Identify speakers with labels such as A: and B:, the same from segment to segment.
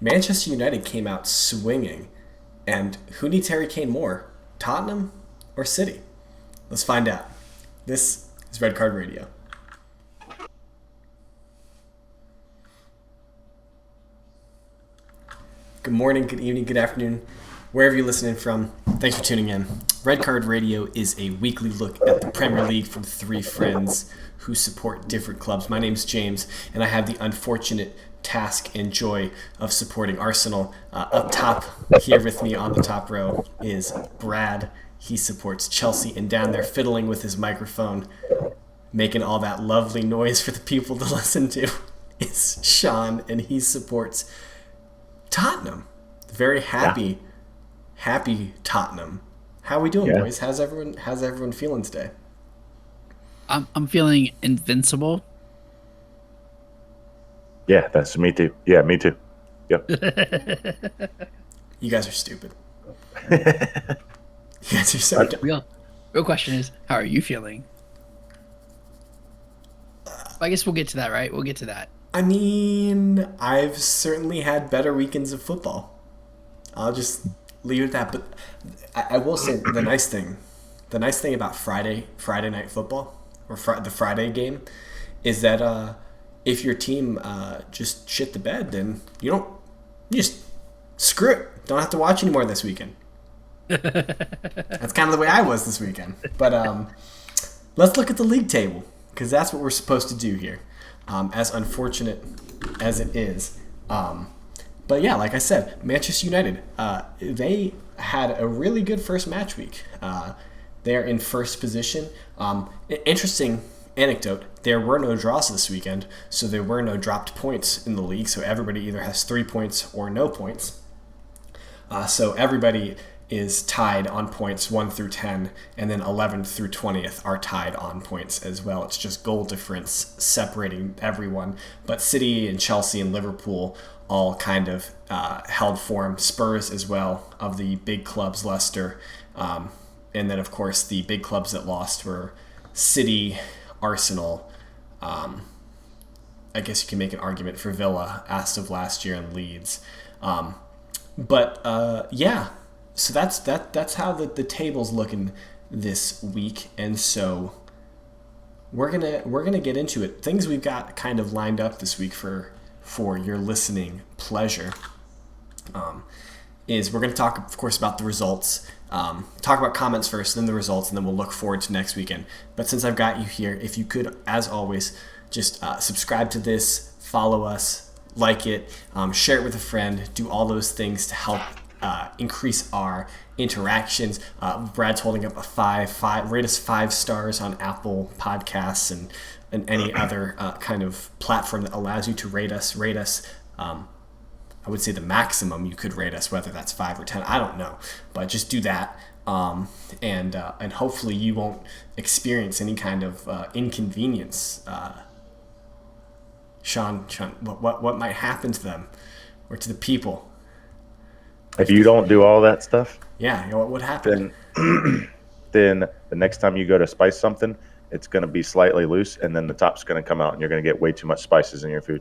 A: Manchester United came out swinging. And who needs Harry Kane more? Tottenham or City? Let's find out. This is Red Card Radio. Good morning, good evening, good afternoon, wherever you're listening from. Thanks for tuning in. Red Card Radio is a weekly look at the Premier League from three friends who support different clubs. My name's James, and I have the unfortunate task and joy of supporting Arsenal. Up top, here with me on the top row, is Brad. He supports Chelsea, and down there fiddling with his microphone, making all that lovely noise for the people to listen to, is Sean, and he supports Tottenham. Very happy Tottenham. How are we doing, boys? How's everyone feeling today?
B: I'm feeling invincible.
C: Yeah, that's me too. Yeah, me too. Yep.
A: You guys are stupid. You guys are so dumb.
B: Real question is, how are you feeling? I guess we'll get to that, right? We'll get to that.
A: I mean, I've certainly had better weekends of football. I'll just leave it at that. But I will say the nice thing about Friday night football, or the Friday game, is that if your team just shit the bed, then you just screw it. Don't have to watch anymore this weekend. That's kind of the way I was this weekend. But let's look at the league table, because that's what we're supposed to do here. As unfortunate as it is. But yeah, like I said, Manchester United, they had a really good first match week. They're in first position. Interesting anecdote, there were no draws this weekend, so there were no dropped points in the league, so everybody either has 3 points or no points. So everybody is tied on points 1 through 10, and then 11 through 20th are tied on points as well. It's just goal difference separating everyone. But City and Chelsea and Liverpool all kind of held form. Spurs as well, of the big clubs, Leicester. And then, of course, the big clubs that lost were City, Arsenal. I guess you can make an argument for Villa as of last year, and Leeds. Yeah. So that's how the table's looking this week, and so we're gonna get into it. Things we've got kind of lined up this week for your listening pleasure is we're gonna talk, of course, about the results. Talk about comments first, then the results, and then we'll look forward to next weekend. But since I've got you here, if you could, as always, just subscribe to this, follow us, like it, share it with a friend, do all those things to help increase our interactions. Brad's holding up a 5. Rate us 5 stars on Apple Podcasts and any other kind of platform that allows you to rate us. I would say the maximum you could rate us, whether that's 5 or 10, I don't know, but just do that. And hopefully you won't experience any kind of inconvenience. Sean, what might happen to them or to the people?
C: If you don't do all that stuff,
A: yeah, what would happen?
C: Then the next time you go to spice something, it's going to be slightly loose, and then the top's going to come out, and you're going to get way too much spices in your food.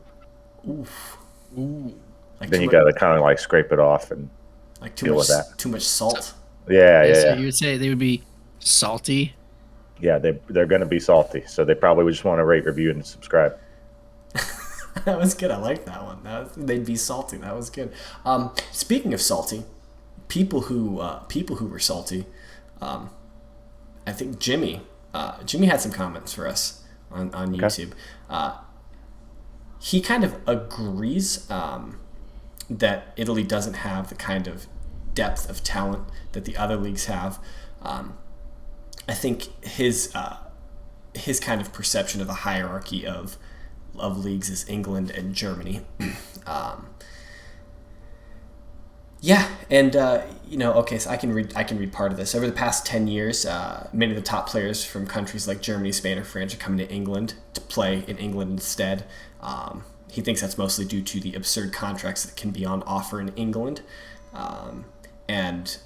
A: Oof. Ooh.
C: Then you got to kind of like scrape it off and deal with that.
A: Too much salt.
C: Yeah.
B: So you would say they would be salty?
C: Yeah, they're going to be salty, so they probably would just want to rate, review, and subscribe.
A: That was good. I like that one. They'd be salty. That was good. Speaking of salty, people who were salty, I think Jimmy had some comments for us on YouTube. He kind of agrees that Italy doesn't have the kind of depth of talent that the other leagues have. I think his kind of perception of the hierarchy of leagues is England and Germany. So I can read part of this. Over the past 10 years, many of the top players from countries like Germany, Spain, or France are coming to England to play in England instead. He thinks that's mostly due to the absurd contracts that can be on offer in England. And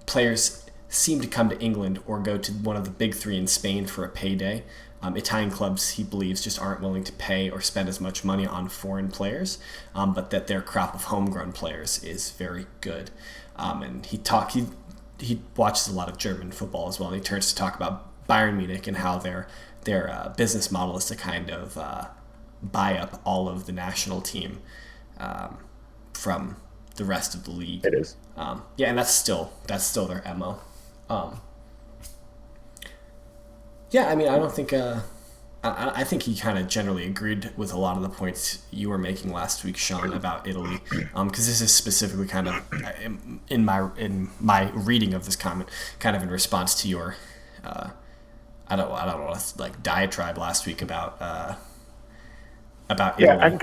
A: players seem to come to England or go to one of the big three in Spain for a payday. Italian clubs, he believes, just aren't willing to pay or spend as much money on foreign players, but that their crop of homegrown players is very good. And he watches a lot of German football as well, and he turns to talk about Bayern Munich and how their business model is to kind of buy up all of the national team from the rest of the league.
C: It is.
A: Yeah, and that's still their MO. Yeah, I mean, I don't think. I think he kind of generally agreed with a lot of the points you were making last week, Sean, about Italy. Because this is specifically kind of in my reading of this comment, kind of in response to your, I don't know, like diatribe last week about Italy.
C: Yeah, I can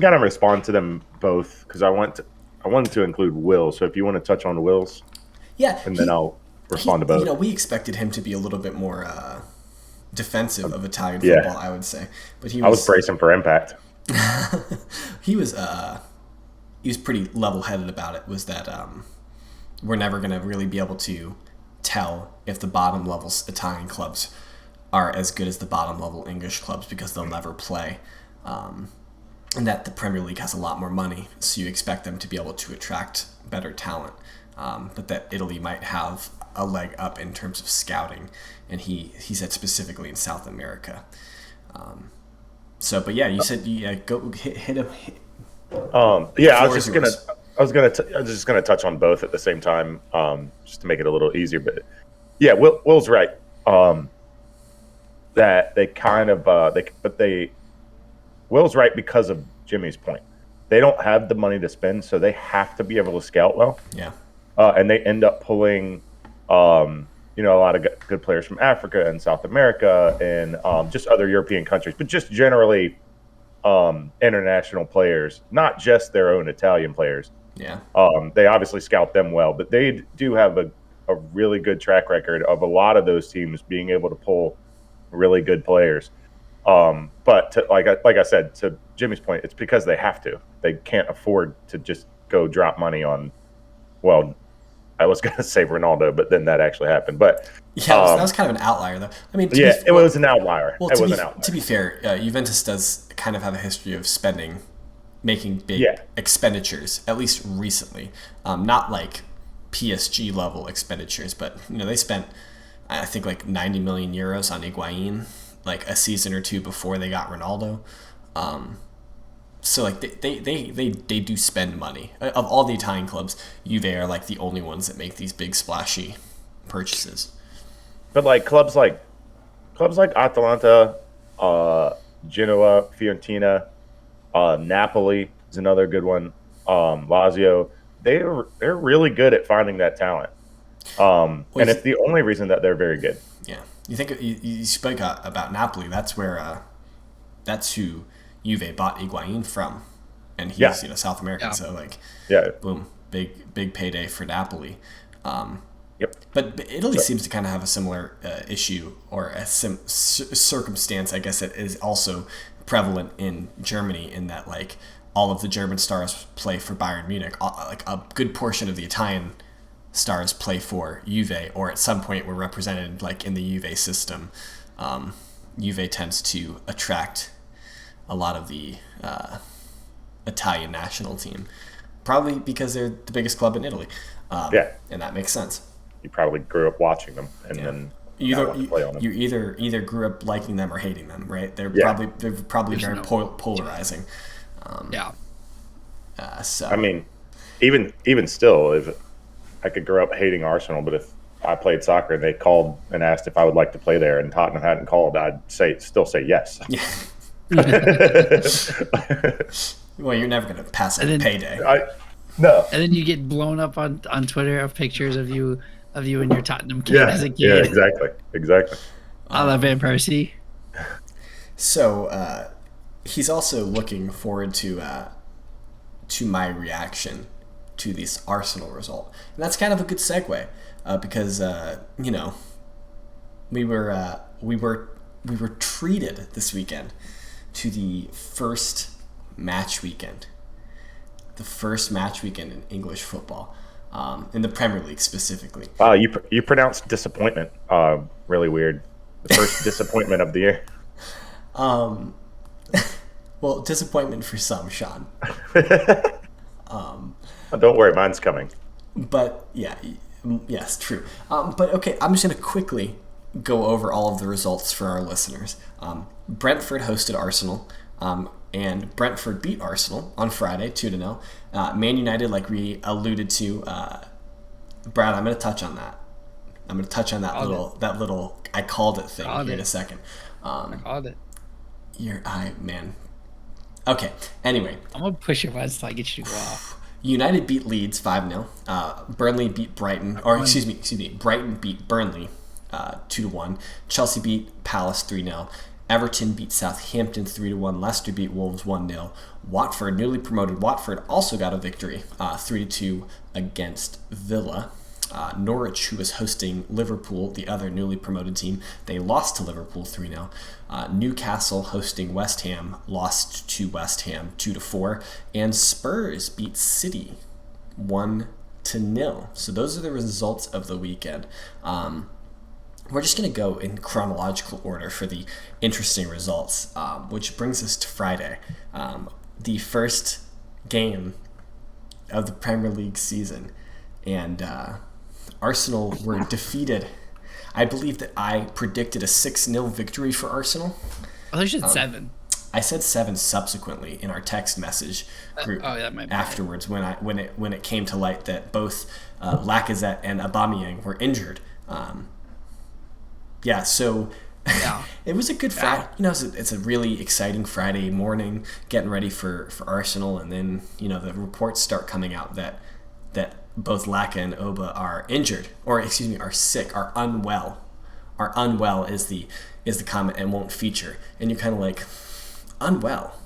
C: kind of respond to them both because I wanted to include Will. So if you want to touch on Will's,
A: yeah,
C: and then I'll respond to both.
A: You know, we expected him to be a little bit more defensive of Italian football, I would say, but I
C: was bracing for impact.
A: he was pretty level-headed about it. Was that we're never going to really be able to tell if the bottom level Italian clubs are as good as the bottom level English clubs because they'll never play, and that the Premier League has a lot more money, so you expect them to be able to attract better talent, but that Italy might have a leg up in terms of scouting, and he said specifically in South America. But yeah, you said go hit him.
C: Yeah, I was just gonna touch on both at the same time, just to make it a little easier. But yeah, Will's right. That they kind of Will's right because of Jimmy's point. They don't have the money to spend, so they have to be able to scout well.
A: Yeah.
C: And they end up pulling, a lot of good players from Africa and South America and just other European countries, but just generally international players, not just their own Italian players.
A: Yeah.
C: They obviously scout them well, but they do have a really good track record of a lot of those teams being able to pull really good players. But like I said, to Jimmy's point, it's because they have to. They can't afford to just go drop money on, well, I was going to say Ronaldo, but then that actually happened. But
A: yeah, that was kind of an outlier, though. I mean,
C: it was an outlier.
A: Well, to be fair, Juventus does kind of have a history of making big expenditures, at least recently. Not like PSG level expenditures, but they spent, I think, like 90 million euros on Higuain, like a season or two before they got Ronaldo. So like they do spend money. Of all the Italian clubs, Juve are like the only ones that make these big splashy purchases.
C: But like clubs like Atalanta, Genoa, Fiorentina, Napoli is another good one. Lazio, they're really good at finding that talent. And it's the only reason that they're very good.
A: Yeah, you think you spoke about Napoli? That's who Juve bought Higuain from, and he's South American, so boom, big payday for Napoli.
C: Yep.
A: But Italy seems to kind of have a similar issue or a circumstance, I guess, that is also prevalent in Germany, in that like all of the German stars play for Bayern Munich, like a good portion of the Italian stars play for Juve, or at some point were represented like in the Juve system. Juve tends to attract a lot of the Italian national team, probably because they're the biggest club in Italy. And that makes sense.
C: You probably grew up watching them, and then
A: you either grew up liking them or hating them, right? They're probably very polarizing. So
C: I mean, even still, if I could grow up hating Arsenal, but if I played soccer and they called and asked if I would like to play there, and Tottenham hadn't called, I'd still say yes.
A: Yeah. Well, you're never going to pass a payday.
C: No.
B: And then you get blown up on Twitter of pictures of you and your Tottenham kid as a kid.
C: Yeah, exactly.
B: A la Van Persie.
A: So he's also looking forward to my reaction to this Arsenal result, and that's kind of a good segue because we were treated this weekend to the first match weekend in English football, in the Premier League specifically.
C: Wow, you pronounced disappointment really weird. The first disappointment of the year.
A: Um, well, disappointment for some, Sean.
C: Don't worry, mine's coming.
A: But yeah, yes, true. But okay, I'm just going to quickly go over all of the results for our listeners. Brentford hosted Arsenal, and Brentford beat Arsenal on Friday 2-0. Man United, like we alluded to, Brad, I'm going to touch on that. I'm going to touch on that little I called it thing here in a second.
B: I called it.
A: Man. Okay. Anyway,
B: I'm gonna push your buttons till I get you to go off.
A: United beat Leeds 5-0. Burnley beat Brighton, or excuse me, Brighton beat Burnley 2-1. Chelsea beat Palace 3-0. Everton beat Southampton 3-1. Leicester beat Wolves 1-0. Watford, newly promoted Watford, also got a victory 3-2 against Villa. Norwich, who was hosting Liverpool, the other newly promoted team, they lost to Liverpool 3-0. Newcastle, hosting West Ham, lost to West Ham 2-4. And Spurs beat City 1-0. So those are the results of the weekend. We're just going to go in chronological order for the interesting results, which brings us to Friday, the first game of the Premier League season. And Arsenal were defeated. I believe that I predicted a 6-0 victory for Arsenal.
B: I thought you said 7.
A: I said 7 subsequently in our text message group
B: that might be
A: afterwards when it came to light that both Lacazette and Aubameyang were injured. So it was a good Friday. It's a really exciting Friday morning, getting ready for Arsenal, and then the reports start coming out that both Laka and Oba are injured, or excuse me, are sick, are unwell. Are unwell is the comment and won't feature. And you're kind of like, unwell?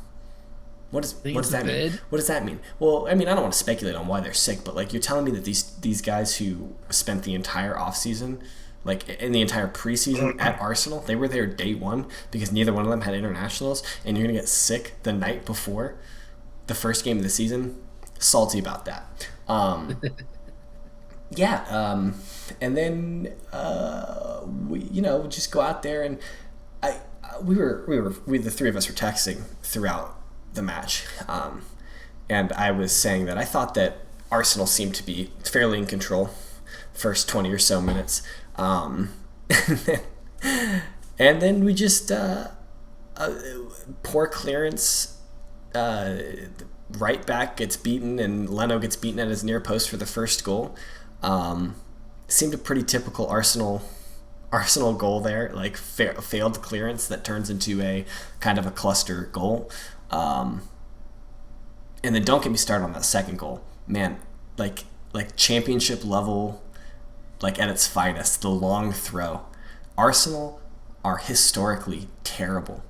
A: What does that mean? What does that mean? Well, I mean, I don't want to speculate on why they're sick, but like you're telling me that these guys who spent the entire offseason, like in the entire preseason at Arsenal, they were there day one because neither one of them had internationals, and you're going to get sick the night before the first game of the season? Salty about that. And then we just go out there, and the three of us were texting throughout the match, and I was saying that I thought that Arsenal seemed to be fairly in control first 20 or so minutes, and then we just poor clearance. Right back gets beaten, and Leno gets beaten at his near post for the first goal. Seemed a pretty typical Arsenal goal there, like failed clearance that turns into a kind of a cluster goal. And then don't get me started on that second goal, man. Like championship level, like at its finest, the long throw. Arsenal are historically terrible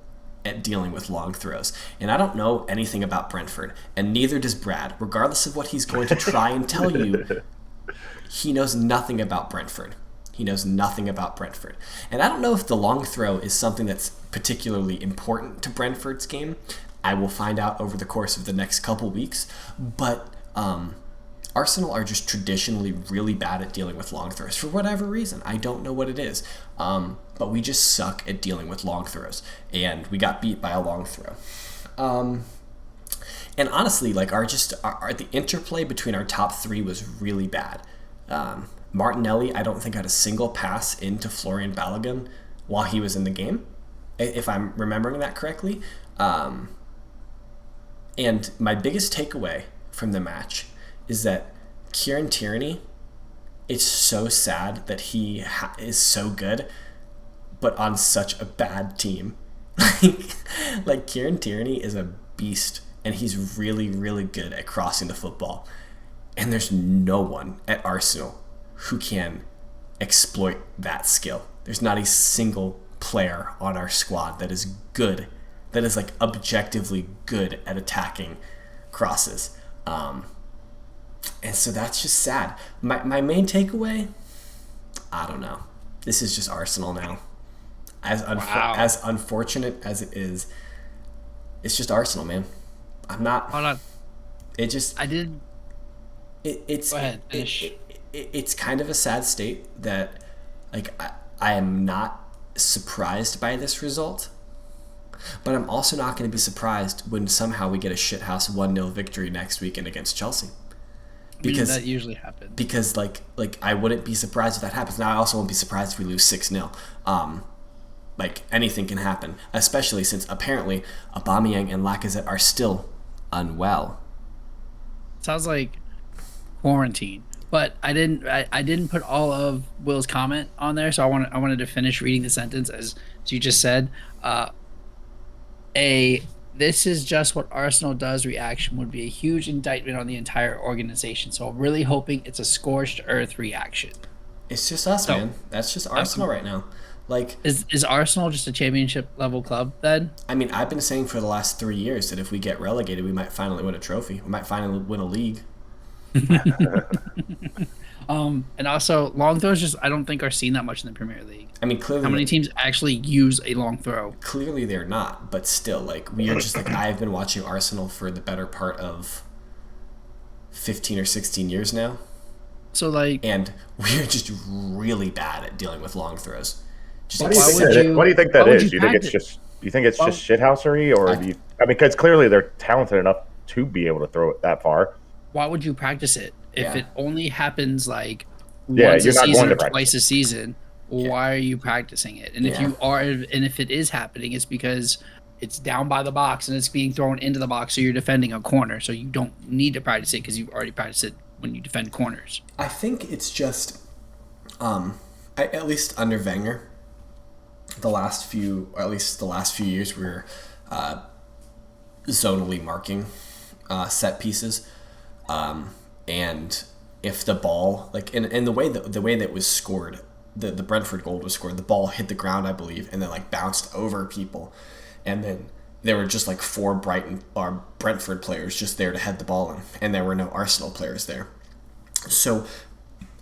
A: at dealing with long throws. And I don't know anything about Brentford, and neither does Brad. Regardless of what he's going to try and tell you, he knows nothing about Brentford. He knows nothing about Brentford. And I don't know if the long throw is something that's particularly important to Brentford's game. I will find out over the course of the next couple weeks. But Arsenal are just traditionally really bad at dealing with long throws for whatever reason. I don't know what it is. But we just suck at dealing with long throws. And we got beat by a long throw. And honestly, like the interplay between our top three was really bad. Martinelli, I don't think had a single pass into Florian Balogun while he was in the game, if I'm remembering that correctly. And my biggest takeaway from the match is that Kieran Tierney, it's so sad that he is so good, but on such a bad team. Like Kieran Tierney is a beast, and he's really, really good at crossing the football. And there's no one at Arsenal who can exploit that skill. There's not a single player on our squad that is good, that is like objectively good at attacking crosses. And so that's just sad. My main takeaway, I don't know. This is just Arsenal now. As unfortunate as it is, it's just Arsenal, man. I'm not.
B: Hold on.
A: It just.
B: I did.
A: It's.
B: Go ahead. Finish.
A: It's kind of a sad state that, like, I am not surprised by this result, But I'm also not going to be surprised when somehow we get a shithouse 1-0 victory next weekend against Chelsea.
B: Because that usually happens.
A: Because like I wouldn't be surprised if that happens. Now I also won't be surprised if we lose 6-0. Like anything can happen, especially since apparently Aubameyang and Lacazette are still unwell.
B: Sounds like quarantine. But I didn't put all of Will's comment on there, so I wanted to finish reading the sentence as you just said. This is just what Arsenal does reaction would be a huge indictment on the entire organization. So I'm really hoping it's a scorched earth reaction.
A: It's just us, man. That's just Arsenal right now. Like,
B: is Arsenal just a championship level club then?
A: I mean, I've been saying for the last 3 years that if we get relegated, we might finally win a trophy. We might finally win a league.
B: And also long throws I don't think are seen that much in the Premier League.
A: I mean, clearly,
B: how many teams actually use a long throw?
A: Clearly they're not, but still, like, we are just like, I've been watching Arsenal for the better part of 15 or 16 years now.
B: So like,
A: and we're just really bad at dealing with long throws.
C: Just what do you think that is? Do you think it's just shithousery, or do you? I mean, because clearly they're talented enough to be able to throw it that far.
B: Why would you practice it if it only happens like once a season or twice a season? Why are you practicing it? And if you are, and if it is happening, it's because it's down by the box and it's being thrown into the box, so you're defending a corner. So you don't need to practice it because you've already practiced it when you defend corners.
A: I think it's just, at least under Wenger, the last few years, we're zonally marking set pieces. And if the ball, like in the way that it was scored, the Brentford goal was scored, the ball hit the ground, I believe, and then like bounced over people, and then there were just like 4 Brentford players just there to head the ball in, and there were no Arsenal players there. So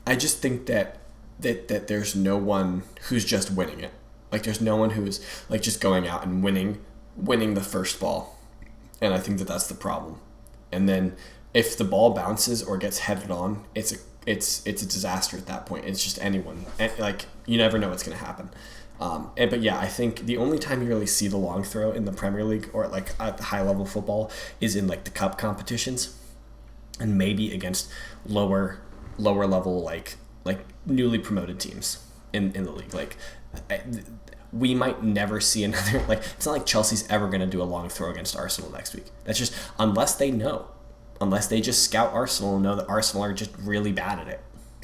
A: I just think that there's no one who's just winning it. Like there's no one who's like just going out and winning the first ball, and I think that's the problem. And then if the ball bounces or gets headed on, it's a disaster at that point. It's just anyone. Like you never know what's going to happen. But yeah, I think the only time you really see the long throw in the Premier League or like at the high level football is in like the cup competitions, and maybe against lower level like newly promoted teams in the league. Like we might never see another. Like it's not like Chelsea's ever going to do a long throw against Arsenal next week. That's just unless they just scout Arsenal and know that Arsenal are just really bad at it.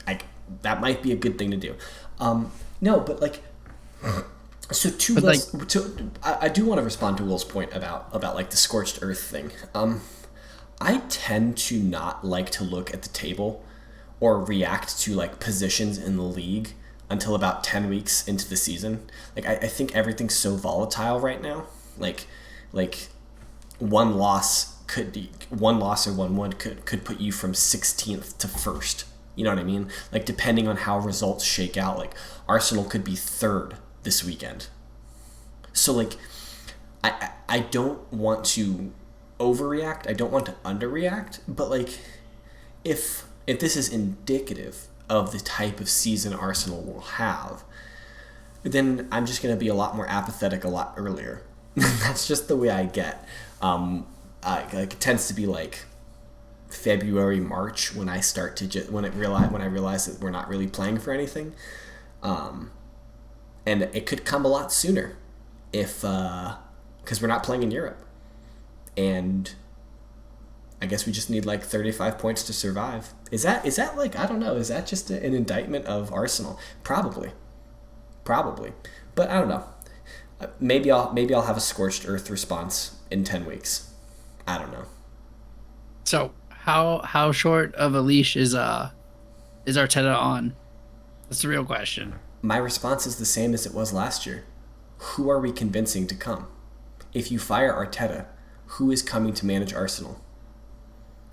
A: Like that might be a good thing to do. No, but like, so I do want to respond to Will's point about like the scorched earth thing. I tend to not like to look at the table or react to like positions in the league until about 10 weeks into the season. Like I think everything's so volatile right now. Like one loss or 1-1 could put you from 16th to 1st. You know what I mean? Like depending on how results shake out, like Arsenal could be 3rd this weekend. So like I don't want to overreact. I don't want to underreact. But like if this is indicative of the type of season Arsenal will have, then I'm just going to be a lot more apathetic a lot earlier. That's just the way I get. Like it tends to be like February, March when I start to when I realize that we're not really playing for anything, and it could come a lot sooner if because we're not playing in Europe, and I guess we just need like 35 points to survive. Is that like, I don't know, is that just an indictment of Arsenal? Probably, but I don't know. Maybe I'll have a scorched earth response in 10 weeks. I don't know.
B: So how short of a leash is Arteta on? That's the real question.
A: My response is the same as it was last year. Who are we convincing to come? If you fire Arteta, who is coming to manage Arsenal?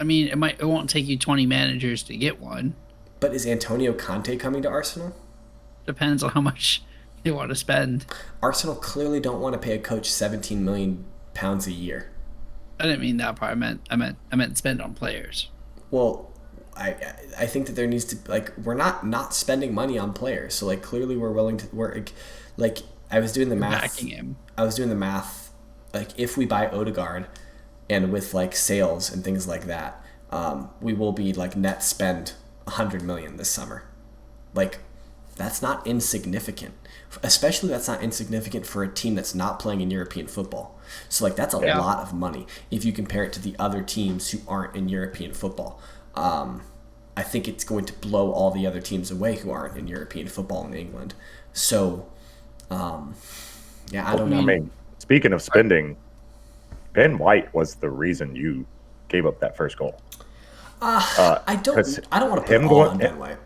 B: I mean, it won't take you 20 managers to get one.
A: But is Antonio Conte coming to Arsenal?
B: Depends on how much they want to spend.
A: Arsenal clearly don't want to pay a coach £17 million a year.
B: I didn't mean that part. I meant spend on players.
A: Well, I think that there needs to, like, we're not spending money on players. So like clearly we're willing to, I was doing the math.
B: Backing him.
A: I was doing the math like if we buy Odegaard and with like sales and things like that, we will be like net spend 100 million this summer. Like that's not insignificant. Especially that's not insignificant for a team that's not playing in European football. So like that's a lot of money if you compare it to the other teams who aren't in European football. I think it's going to blow all the other teams away who aren't in European football in England. So, I don't know.
C: I mean, speaking of spending, Ben White was the reason you gave up that first goal.
A: I don't want to put it all on Ben White.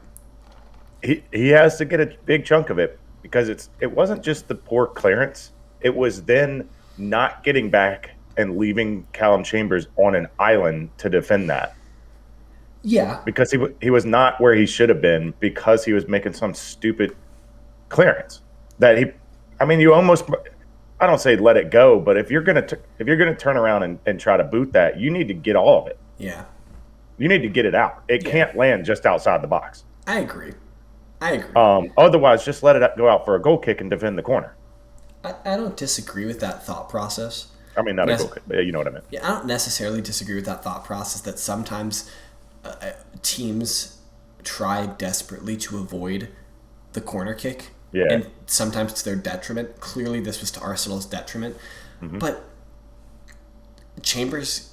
C: He has to get a big chunk of it because it wasn't just the poor clearance. It was then not getting back and leaving Callum Chambers on an island to defend that.
A: Yeah.
C: Because he was not where he should have been because he was making some stupid clearance that you almost, I don't say let it go, but if you're going to turn around and try to boot that, you need to get all of it.
A: Yeah.
C: You need to get it out. It can't land just outside the box.
A: I agree.
C: Otherwise, just let it go out for a goal kick and defend the corner.
A: I don't disagree with that thought process.
C: I mean, not a goal kick, but you know what I mean.
A: Yeah, I don't necessarily disagree with that thought process that sometimes teams try desperately to avoid the corner kick.
C: Yeah.
A: And sometimes to their detriment. Clearly, this was to Arsenal's detriment. Mm-hmm. But Chambers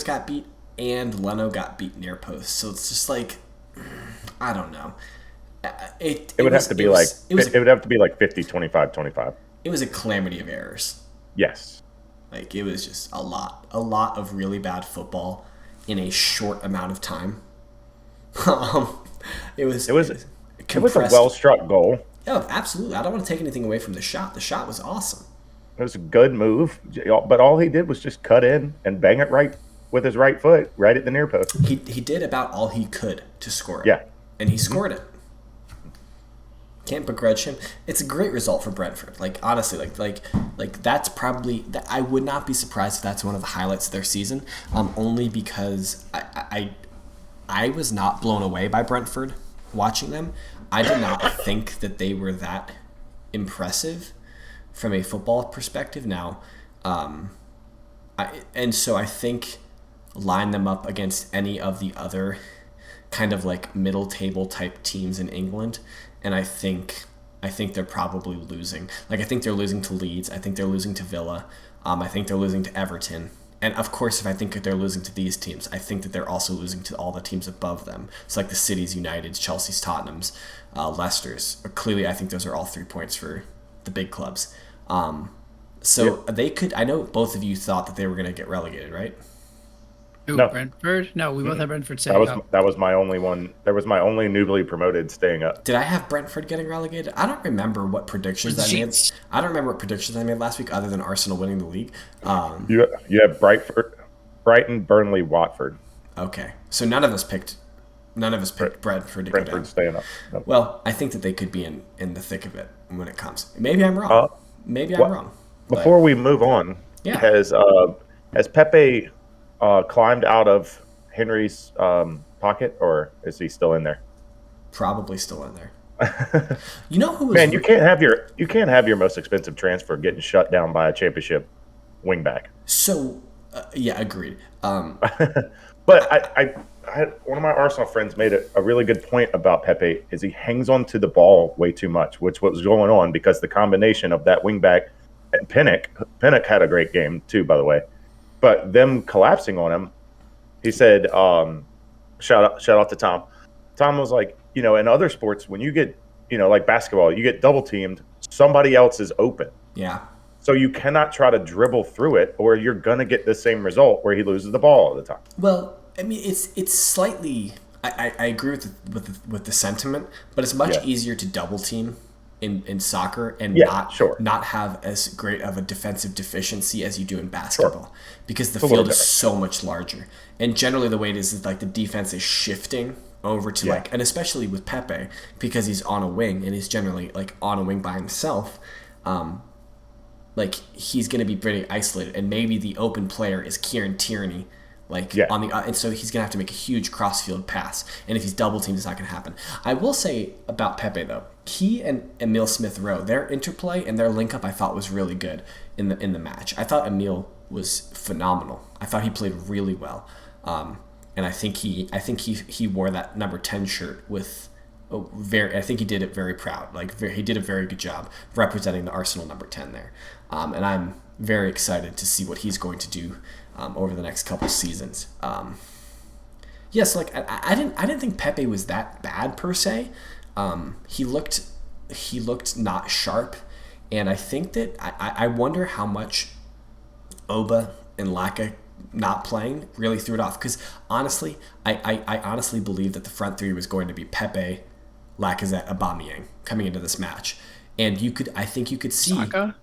A: got beat and Leno got beat near post. So it's just like, I don't know. It would have to be like
C: 50, 25, 25.
A: It was a calamity of errors.
C: Yes.
A: Like, it was just a lot of really bad football in a short amount of time. It was a
C: well-struck goal.
A: Yeah, absolutely. I don't want to take anything away from the shot. The shot was awesome.
C: It was a good move, but all he did was just cut in and bang it right with his right foot, right at the near post.
A: He did about all he could to score it.
C: Yeah.
A: And he scored it. Can't begrudge him. It's a great result for Brentford. Like, honestly, like that's probably I would not be surprised if that's one of the highlights of their season. Only because I was not blown away by Brentford watching them. I did not think that they were that impressive from a football perspective. Now, so I think line them up against any of the other kind of like middle table type teams in England. And I think they're probably losing. Like, I think they're losing to Leeds. I think they're losing to Villa. I think they're losing to Everton. And, of course, if I think that they're losing to these teams, I think that they're also losing to all the teams above them. It's like the Cities, Uniteds, Chelsea's, Tottenham's, Leicester's. Clearly, I think those are all 3 points for the big clubs. They could – I know both of you thought that they were going to get relegated, right?
B: Ooh, no. Brentford? No, we both had Brentford staying up.
C: That was my only one. That was my only newly promoted staying up.
A: Did I have Brentford getting relegated? I don't remember what predictions I made. I don't remember what predictions I made last week other than Arsenal winning the league.
C: You have Brighton, Burnley, Watford.
A: Okay. So none of us picked Brentford to go down.
C: Staying up. No.
A: Well, I think that they could be in the thick of it when it comes. Maybe I'm wrong. I'm wrong.
C: Before we move on, has Pepe climbed out of Henry's pocket, or is he still in there?
A: Probably still in there. You know who was
C: Man, you can't have your most expensive transfer getting shut down by a championship wingback.
A: So, agreed.
C: But I one of my Arsenal friends made a really good point about Pepe is he hangs on to the ball way too much, which was going on because the combination of that wingback and Pinnock had a great game too, by the way. But them collapsing on him, he said, shout out to Tom. Tom was like, in other sports, when you get, like basketball, you get double teamed, somebody else is open.
A: Yeah.
C: So you cannot try to dribble through it or you're going to get the same result where he loses the ball all the time.
A: Well, I mean, it's slightly, I agree with the sentiment, but it's much easier to double team in soccer and not have as great of a defensive deficiency as you do in basketball because the field is so much larger. And generally the way it is like the defense is shifting over to and especially with Pepe because he's on a wing and he's generally like on a wing by himself, like he's going to be pretty isolated and maybe the open player is Kieran Tierney on the and so he's gonna have to make a huge cross-field pass, and if he's double teamed, it's not gonna happen. I will say about Pepe though, he and Emil Smith Rowe, their interplay and their link up, I thought was really good in the match. I thought Emil was phenomenal. I thought he played really well, and I think he wore that number 10 shirt with. I think he did it very proud. He did a very good job representing the Arsenal number 10 there, and I'm very excited to see what he's going to do over the next couple seasons. Yes, I didn't think Pepe was that bad per se. He looked not sharp, and I think that I wonder how much Oba and Laka not playing really threw it off, because honestly, I honestly believe that the front three was going to be Pepe, Lacazette, Aubameyang coming into this match, and I think you could see
B: Saka?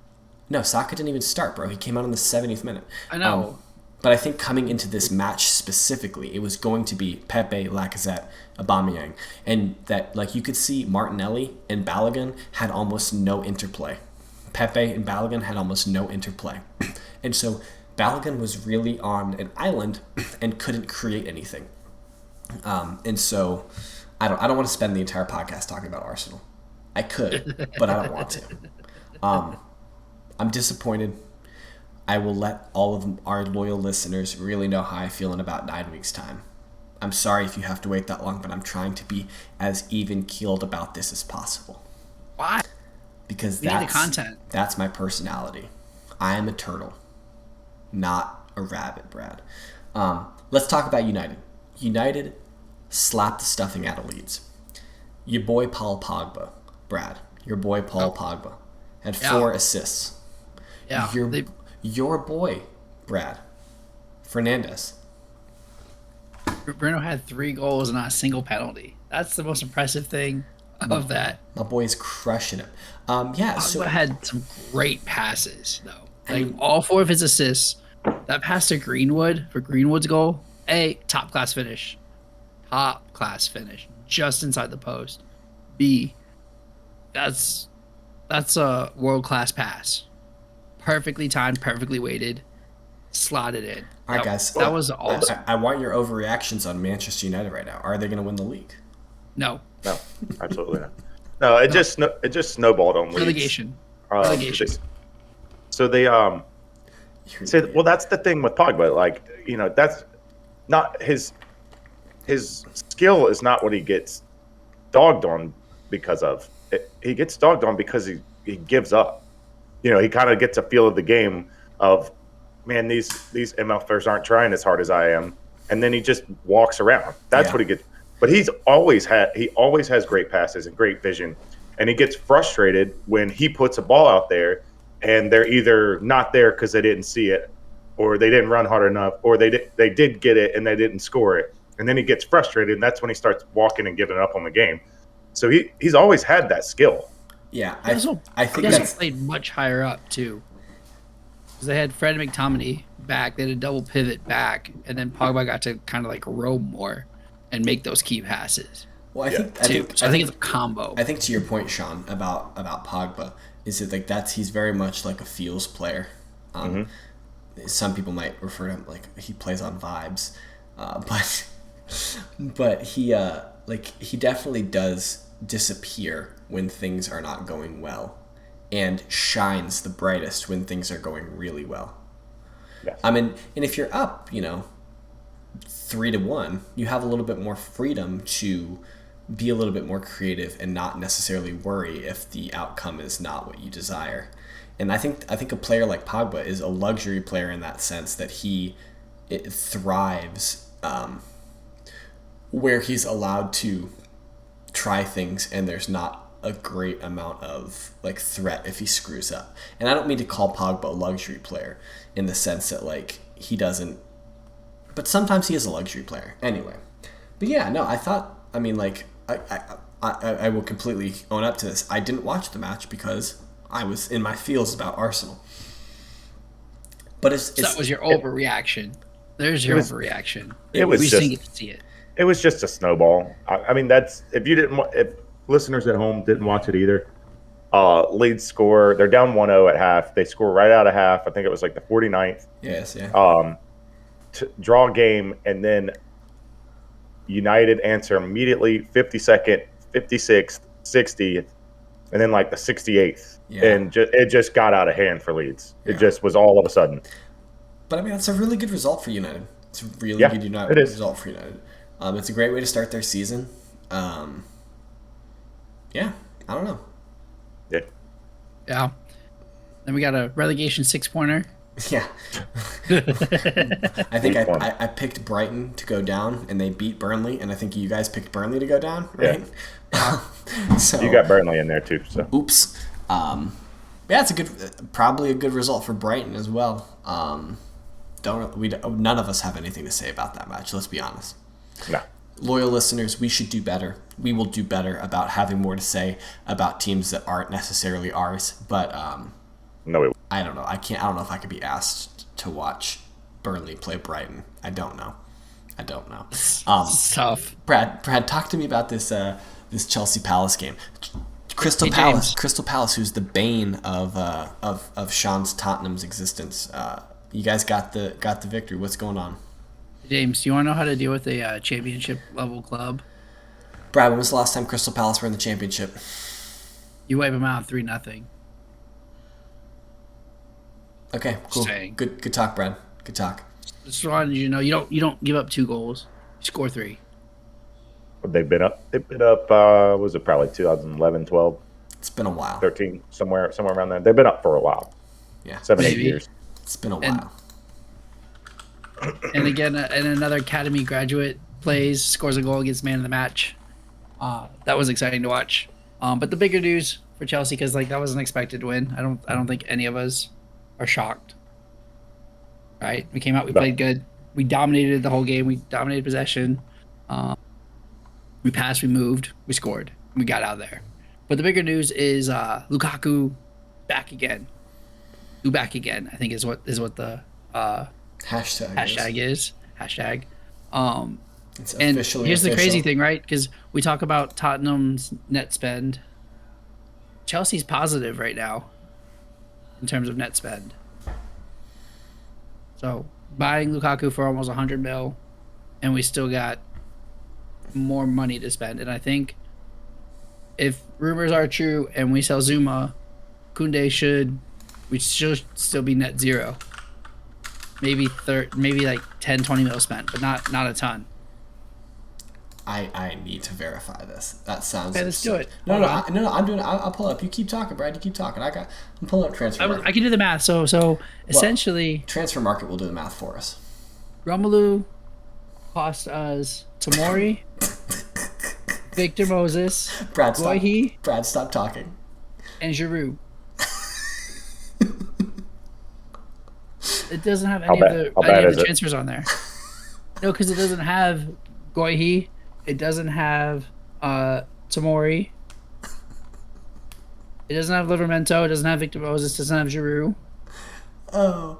A: No, Saka didn't even start, bro. He came out in the 70th minute.
B: I know.
A: But I think coming into this match specifically, it was going to be Pepe, Lacazette, Aubameyang, and that you could see Martinelli and Balogun had almost no interplay. Pepe and Balogun had almost no interplay, and so Balogun was really on an island and couldn't create anything. And so I don't want to spend the entire podcast talking about Arsenal. I could, but I don't want to. I'm disappointed. I will let all of our loyal listeners really know how I feel in about 9 weeks' time. I'm sorry if you have to wait that long, but I'm trying to be as even-keeled about this as possible.
B: Why?
A: Because
B: we need the content.
A: That's my personality. I am a turtle, not a rabbit, Brad. Let's talk about United. United slapped the stuffing out of Leeds. Your boy Paul Pogba, Brad. Your boy Paul Pogba had 4 assists.
B: Yeah.
A: Your boy, Brad Fernandes.
B: Bruno had 3 goals and not a single penalty. That's the most impressive thing of that.
A: My boy is crushing it. Pogba
B: had some great passes, though. All 4 of his assists. That pass to Greenwood for Greenwood's goal, top class finish. Top class finish. Just inside the post. B, that's a world class pass. Perfectly timed, perfectly weighted, slotted in.
A: All right, guys.
B: That was awesome.
A: I want your overreactions on Manchester United right now. Are they going to win the league?
B: No,
C: absolutely not. No, it just snowballed on Leeds.
B: Relegation.
C: So they say, well, that's the thing with Pogba. That's not his skill is not what he gets dogged on because of. He gets dogged on because he gives up. He kind of gets a feel of the game of, man, these MFers aren't trying as hard as I am, and then he just walks around. That's what he gets. But he always has great passes and great vision, and he gets frustrated when he puts a ball out there, and they're either not there because they didn't see it, or they didn't run hard enough, or they did get it and they didn't score it, and then he gets frustrated, and that's when he starts walking and giving up on the game. So he's always had that skill.
A: Yeah, I think
B: that's played much higher up too. Because they had Fred McTominay back, they had a double pivot back, and then Pogba got to kind of roam more and make those key passes.
A: Well, I think
B: it's a combo.
A: I think to your point, Sean, about Pogba, is that he's very much like a feels player. Some people might refer to him he plays on vibes, but he definitely does disappear when things are not going well, and shines the brightest when things are going really well. Yes. And if you're up, 3-1, you have a little bit more freedom to be a little bit more creative and not necessarily worry if the outcome is not what you desire. And I think a player like Pogba is a luxury player in that sense, that it thrives where he's allowed to try things and there's not a great amount of threat if he screws up. And I don't mean to call Pogba a luxury player in the sense that he doesn't, but sometimes he is a luxury player anyway. But yeah, no, I thought, I will completely own up to this. I didn't watch the match because I was in my feels about Arsenal. But
B: that was your overreaction. There's your overreaction.
C: We didn't get to see it. It was just a snowball. That's if listeners at home didn't watch it either. Leeds score. They're down 1-0 at half. They score right out of half. I think it was the 49th.
A: Yes, yeah.
C: draw game, and then United answer immediately, 52nd, 56th, 60th, and then like the 68th. Yeah. And it just got out of hand for Leeds. Yeah. It just was all of a sudden.
A: But I mean, that's a really good result for United. It's a really good result for United. It's a great way to start their season. Yeah, I don't know.
B: Yeah. Then we got a relegation 6-pointer.
A: Yeah. I think I picked Brighton to go down, and they beat Burnley, and I think you guys picked Burnley to go down, right?
C: Yeah. So you got Burnley in there too. So
A: oops. Yeah, it's probably a good result for Brighton as well. None of us have anything to say about that match. Let's be honest.
C: No.
A: Loyal listeners, we should do better. We will do better about having more to say about teams that aren't necessarily ours. But
C: no,
A: I don't know. I don't know if I could be asked to watch Burnley play Brighton. I don't know.
B: It's tough.
A: Brad, talk to me about this Chelsea Palace game. Crystal Palace, who's the bane of Sean's Tottenham's existence. You guys got the victory. What's going on?
B: James, do you want to know how to deal with a championship level club?
A: Brad, when was the last time Crystal Palace were in the championship?
B: You wipe them out 3-0.
A: Okay, cool. Good talk, Brad. Good talk.
B: Just wanted you to know you don't give up 2 goals. You score 3.
C: They've been up. Was it probably 2011, 12?
A: It's been a while.
C: 13, somewhere around there. They've been up for a while.
A: Yeah,
C: 7, 8 years.
A: It's been a while.
B: And again, and another academy graduate plays, scores a goal against man of the match. That was exciting to watch. But the bigger news for Chelsea, because that was an expected win. I don't think any of us are shocked. Right? We came out, we played good. We dominated the whole game. We dominated possession. We passed, we moved, we scored. We got out of there. But the bigger news is Lukaku back again. Back again, I think is what the hashtag is.
A: It's
B: and
A: officially
B: here's
A: official.
B: The crazy thing, right? Because we talk about Tottenham's net spend. Chelsea's positive right now in terms of net spend. So buying Lukaku for almost 100 mil, and we still got more money to spend. And I think if rumors are true and we sell Zuma, Koundé we should still be net zero. Maybe like 10, 20 mil spent, but not a ton.
A: I need to verify this. That sounds.
B: Okay, let's do it.
A: No. I'm doing it. I'll pull it up. You keep talking, Brad. You keep talking. I'm pulling up transfer market.
B: I can do the math. So essentially,
A: transfer market will do the math for us.
B: Romelu cost us Tomori, Victor Moses,
A: Brad, stop talking.
B: And Giroud. It doesn't have any of the transfers on there. No, because it doesn't have Guahi. It doesn't have Tomori. It doesn't have Livramento. It doesn't have Victor Moses. It doesn't have Giroud.
A: Oh,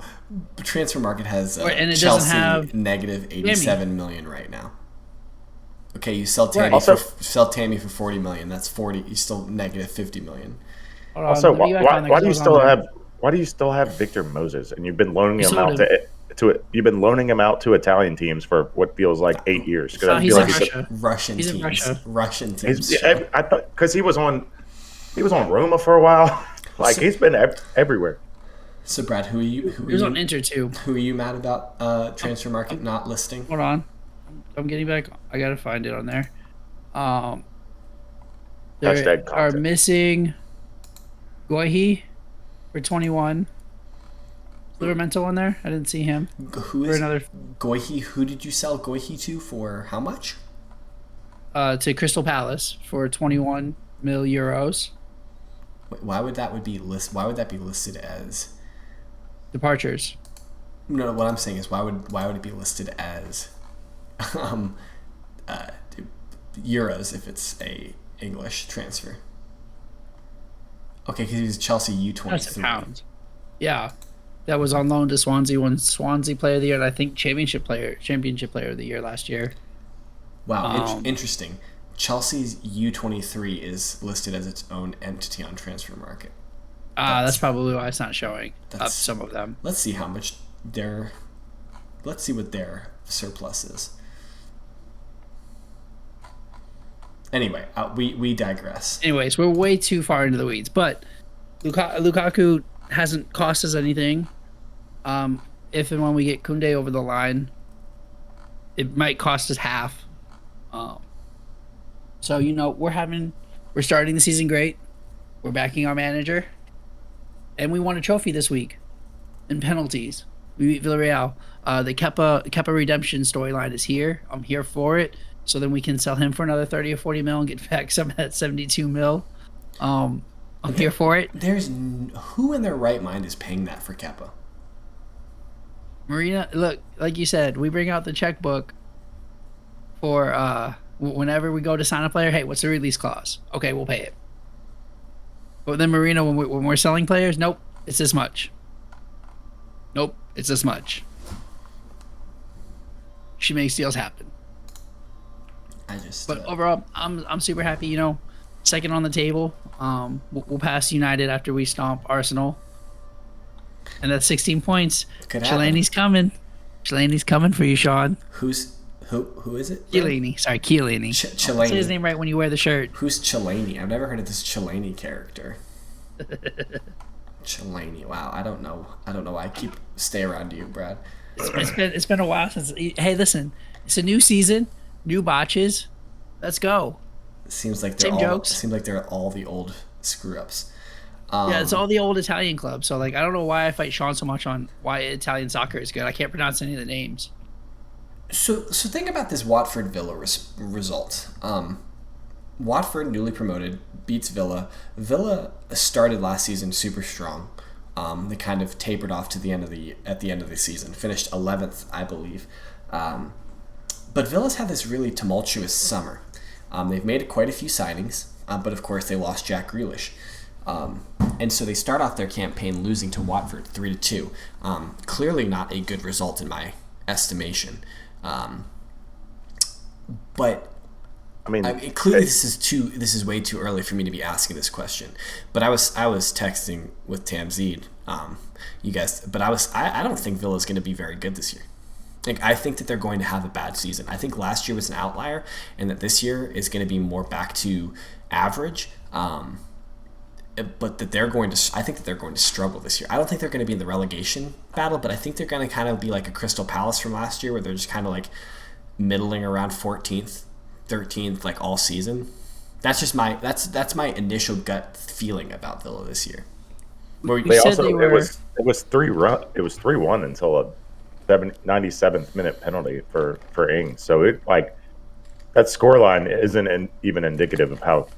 A: transfer market has
B: and it
A: Chelsea
B: doesn't have
A: negative 87 million right now. Okay, you sell Tammy for 40 million. That's 40. You still negative 50 million.
C: Also, why do you still have Victor Moses? And you've been loaning him out you've been loaning him out to Italian teams for what feels like 8 years.
B: He's in Russia.
A: Russian teams.
C: I thought because he was on Roma for a while. He's been everywhere.
A: So Brad, who are you?
B: He was on Inter too.
A: Who are you mad about? Transfer market not listing.
B: Hold on, I'm getting back. I gotta find it on there. They are missing Guahi for 21. Livramento on there. I didn't see him.
A: Who is Guahi? Who did you sell Guahi to for how much?
B: To Crystal Palace for 21 mil euros.
A: Wait, why would that be listed as
B: departures?
A: No, what I'm saying is why would it be listed as euros if it's a English transfer? Okay, because he was Chelsea U23.
B: That's pounds. Yeah, that was on loan to Swansea. Won Swansea Player of the Year, and I think Championship Player of the Year last year.
A: Wow, interesting. Chelsea's U23 is listed as its own entity on Transfer Market.
B: That's probably why it's not showing up some of them.
A: Let's see how much their let's see what their surplus is. Anyway, we digress.
B: Anyways, we're way too far into the weeds, but Lukaku hasn't cost us anything. If and when we get Koundé over the line, it might cost us half. So we're starting the season great. We're backing our manager, and we won a trophy this week in penalties. We beat Villarreal. The Kepa redemption storyline is here. I'm here for it. So then we can sell him for another 30 or 40 mil and get back some of that 72 mil. I'm here for it.
A: Who in their right mind is paying that for Kepa?
B: Marina, look, like you said, we bring out the checkbook for whenever we go to sign a player. Hey, what's the release clause? Okay, we'll pay it. But then Marina, when we're selling players, nope, it's this much. Nope, it's this much. She makes deals happen. But overall, I'm super happy. Second on the table. We'll pass United after we stomp Arsenal, and that's 16 points. Chiellini's coming. Chiellini's coming for you, Sean.
A: Who is it?
B: Chiellini. Sorry, Chiellini.
A: Chiellini.
B: Say his name right when you wear the shirt.
A: Who's Chiellini? I've never heard of this Chiellini character. Chiellini. Wow, I don't know why I stay around you, Brad.
B: It's been a while since. Hey, listen, it's a new season. New botches. Let's go.
A: Seems like they're all the old screw ups.
B: Yeah, it's all the old Italian clubs. So I don't know why I fight Sean so much on why Italian soccer is good. I can't pronounce any of the names.
A: So think about this Watford Villa result. Watford, newly promoted, beats Villa. Villa started last season super strong. They kind of tapered off at the end of the season. Finished 11th, I believe. But Villa's had this really tumultuous summer. They've made quite a few signings, but of course they lost Jack Grealish. And so they start off their campaign losing to Watford 3-2. Clearly not a good result in my estimation. But clearly this is way too early for me to be asking this question. But I was texting with Tamzid, you guys. But I don't think Villa's going to be very good this year. I think that they're going to have a bad season. I think last year was an outlier, and that this year is going to be more back to average. But that I think that they're going to struggle this year. I don't think they're going to be in the relegation battle, but I think they're going to kind of be like a Crystal Palace from last year, where they're just kind of like middling around 14th, 13th, like all season. That's just that's my initial gut feeling about Villa this year.
C: It was 3-1 until a 97th minute penalty for Ings. So that scoreline isn't even indicative of how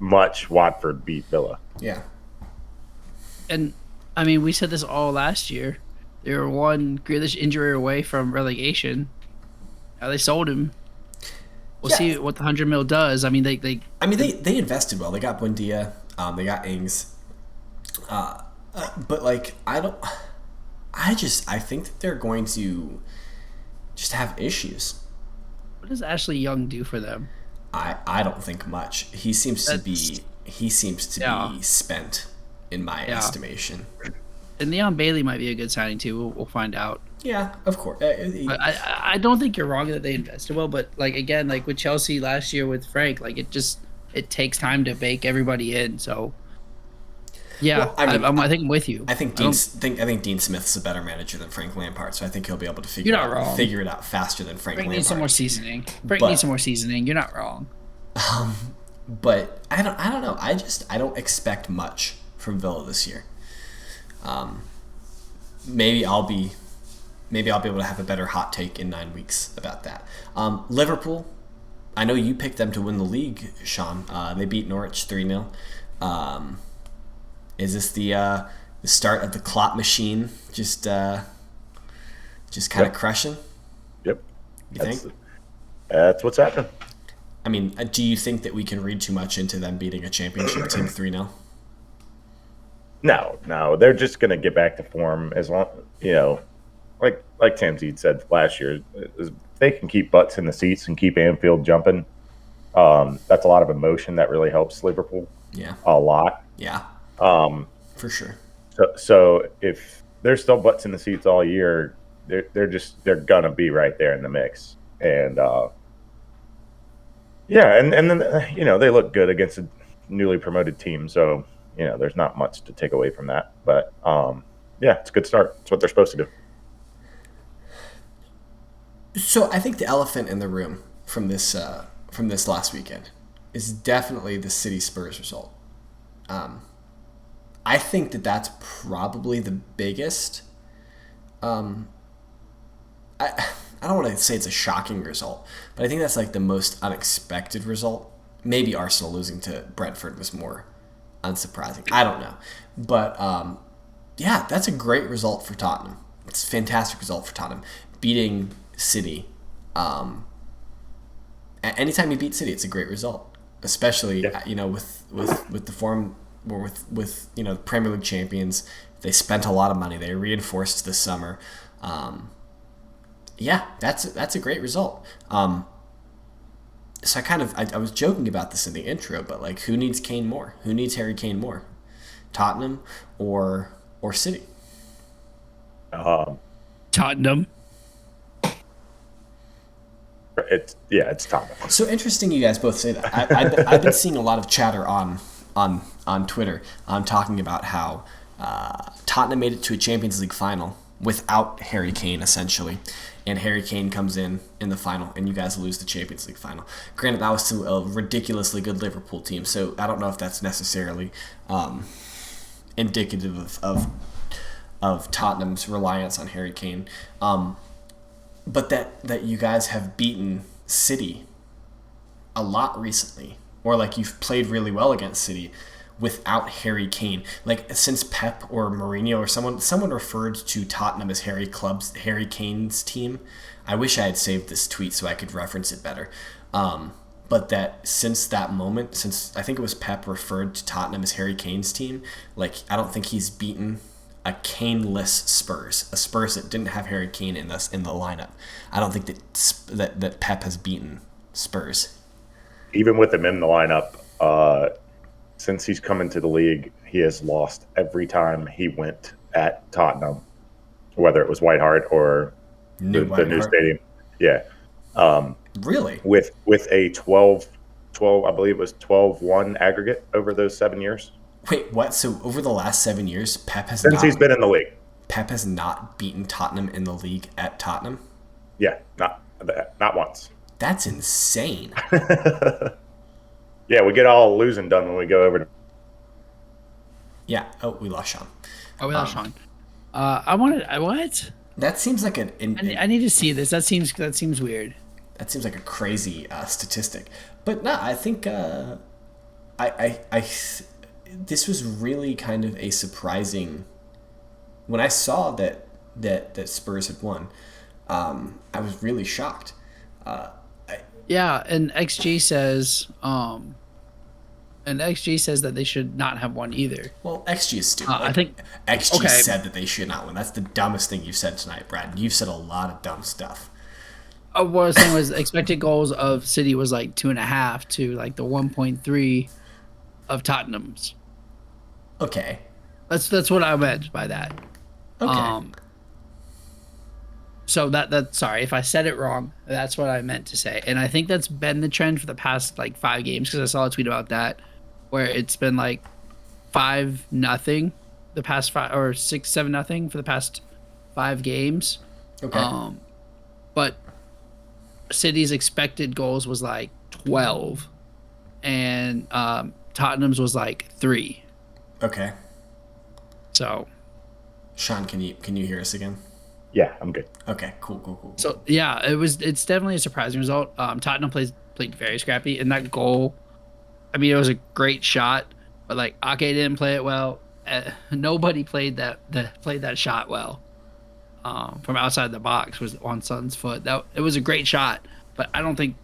C: much Watford beat Villa.
A: Yeah.
B: And we said this all last year. They were one Grealish injury away from relegation. Now they sold him. We'll see what the 100 mil does. They
A: invested well. They got Buendia. They got Ings. But I think that they're going to just have issues.
B: What does Ashley Young do for them?
A: I don't think much. He seems to be spent in my estimation.
B: And Leon Bailey might be a good signing too. We'll find out.
A: Yeah, of course.
B: But I don't think you're wrong that they invested well. But again, with Chelsea last year with Frank, it takes time to bake everybody in. So. Yeah, well, I think I'm with you.
A: I think Dean Smith's a better manager than Frank Lampard, so I think he'll be able to figure it out faster than Frank Lampard.
B: Needs some more seasoning. Frank needs some more seasoning. You're not wrong.
A: But I don't know. I don't expect much from Villa this year. Maybe I'll be able to have a better hot take in 9 weeks about that. Liverpool, I know you picked them to win the league, Sean. They beat Norwich 3-0. Is this the start of the Klopp machine just kind of crushing?
C: Yep.
A: You think?
C: That's what's happening.
A: Do you think that we can read too much into them beating a championship team 3-0?
C: No. They're just going to get back to form as long, like Tamzid said last year, if they can keep butts in the seats and keep Anfield jumping. That's a lot of emotion that really helps Liverpool.
A: Yeah.
C: A lot.
A: Yeah. For sure.
C: So if they're still butts in the seats all year, they're gonna be right there in the mix. And and then they look good against a newly promoted team, so there's not much to take away from that. But it's a good start. It's what they're supposed to do.
A: So I think the elephant in the room from this last weekend is definitely the City Spurs result. I think that's probably the biggest. I don't want to say it's a shocking result, but I think that's like the most unexpected result. Maybe Arsenal losing to Brentford was more unsurprising. I don't know. But that's a great result for Tottenham. It's a fantastic result for Tottenham. Beating City. Anytime you beat City, it's a great result. Especially with the form or with the Premier League champions. They spent a lot of money. They reinforced this summer. That's a great result. So I was joking about this in the intro, but like, who needs Kane more? Who needs Harry Kane more? Tottenham or City?
B: Tottenham.
C: It's Tottenham.
A: So interesting, you guys both say that. I've been seeing a lot of chatter on Twitter talking about how Tottenham made it to a Champions League final without Harry Kane, essentially. And Harry Kane comes in the final, and you guys lose the Champions League final. Granted, that was to a ridiculously good Liverpool team, so I don't know if that's necessarily indicative of Tottenham's reliance on Harry Kane. But that you guys have beaten City a lot recently, or like you've played really well against City without Harry Kane. Like, since Pep or Mourinho or someone referred to Tottenham as Harry Kane's team. I wish I had saved this tweet so I could reference it better. But that since that moment, since I think it was Pep referred to Tottenham as Harry Kane's team, like, I don't think he's beaten a Kane-less Spurs, a Spurs that didn't have Harry Kane in the lineup. I don't think that Pep has beaten Spurs.
C: Even with him in the lineup, since he's come into the league, he has lost every time he went at Tottenham, whether it was White Hart or the new stadium. Yeah.
A: Really?
C: With a 12, I believe it was 12-1 aggregate over those 7 years.
A: Wait, what? So over the last 7 years,
C: Since he's been in the league,
A: Pep has not beaten Tottenham in the league at Tottenham?
C: Yeah, not once.
A: That's insane.
C: Yeah, we get all losing done when we go over to...
A: Yeah. Oh, we lost Sean.
B: We lost Sean. What?
A: That seems like
B: I need to see this. That seems weird.
A: That seems like a crazy statistic. But no, I think this was really kind of a surprising... When I saw that Spurs had won, I was really shocked.
B: And XG says that they should not have won either.
A: Well, XG is stupid.
B: I think
A: XG said that they should not win. That's the dumbest thing you've said tonight, Brad. You've said a lot of dumb stuff.
B: What I was saying was expected goals of City was like 2.5 to like the 1.3 of Tottenham's.
A: Okay.
B: That's what I meant by that.
A: Okay.
B: So that sorry if I said it wrong. That's what I meant to say, and I think that's been the trend for the past like 5 games, because I saw a tweet about that, where it's been like 5-0 the past 5 or 6-7-0 for the past 5 games.
A: Okay.
B: But City's expected goals was like 12, and Tottenham's was like 3.
A: Okay.
B: So,
A: Sean, can you hear us again?
C: Yeah, I'm good.
A: Okay, cool.
B: So yeah, it's definitely a surprising result. Tottenham played very scrappy, and that goal, I mean, it was a great shot, but like Ake didn't play it well. Nobody played that shot well. From outside the box was on Son's foot. It was a great shot, but I don't think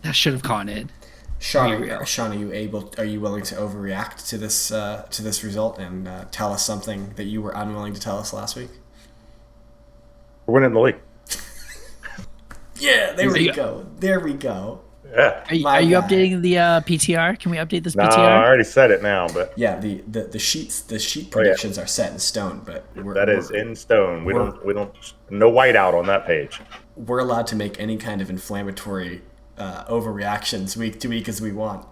B: that should have gone in.
A: Sean, are you willing to overreact to this result and tell us something that you were unwilling to tell us last week?
C: We're winning the league.
A: Yeah, there we go.
C: Yeah.
B: Are you updating the PTR? Can we update this
C: No,
B: PTR?
C: I already said it now, but
A: yeah, the sheet predictions are set in stone, but
C: that is in stone. We don't no whiteout on that page.
A: We're allowed to make any kind of inflammatory overreactions week to week as we want.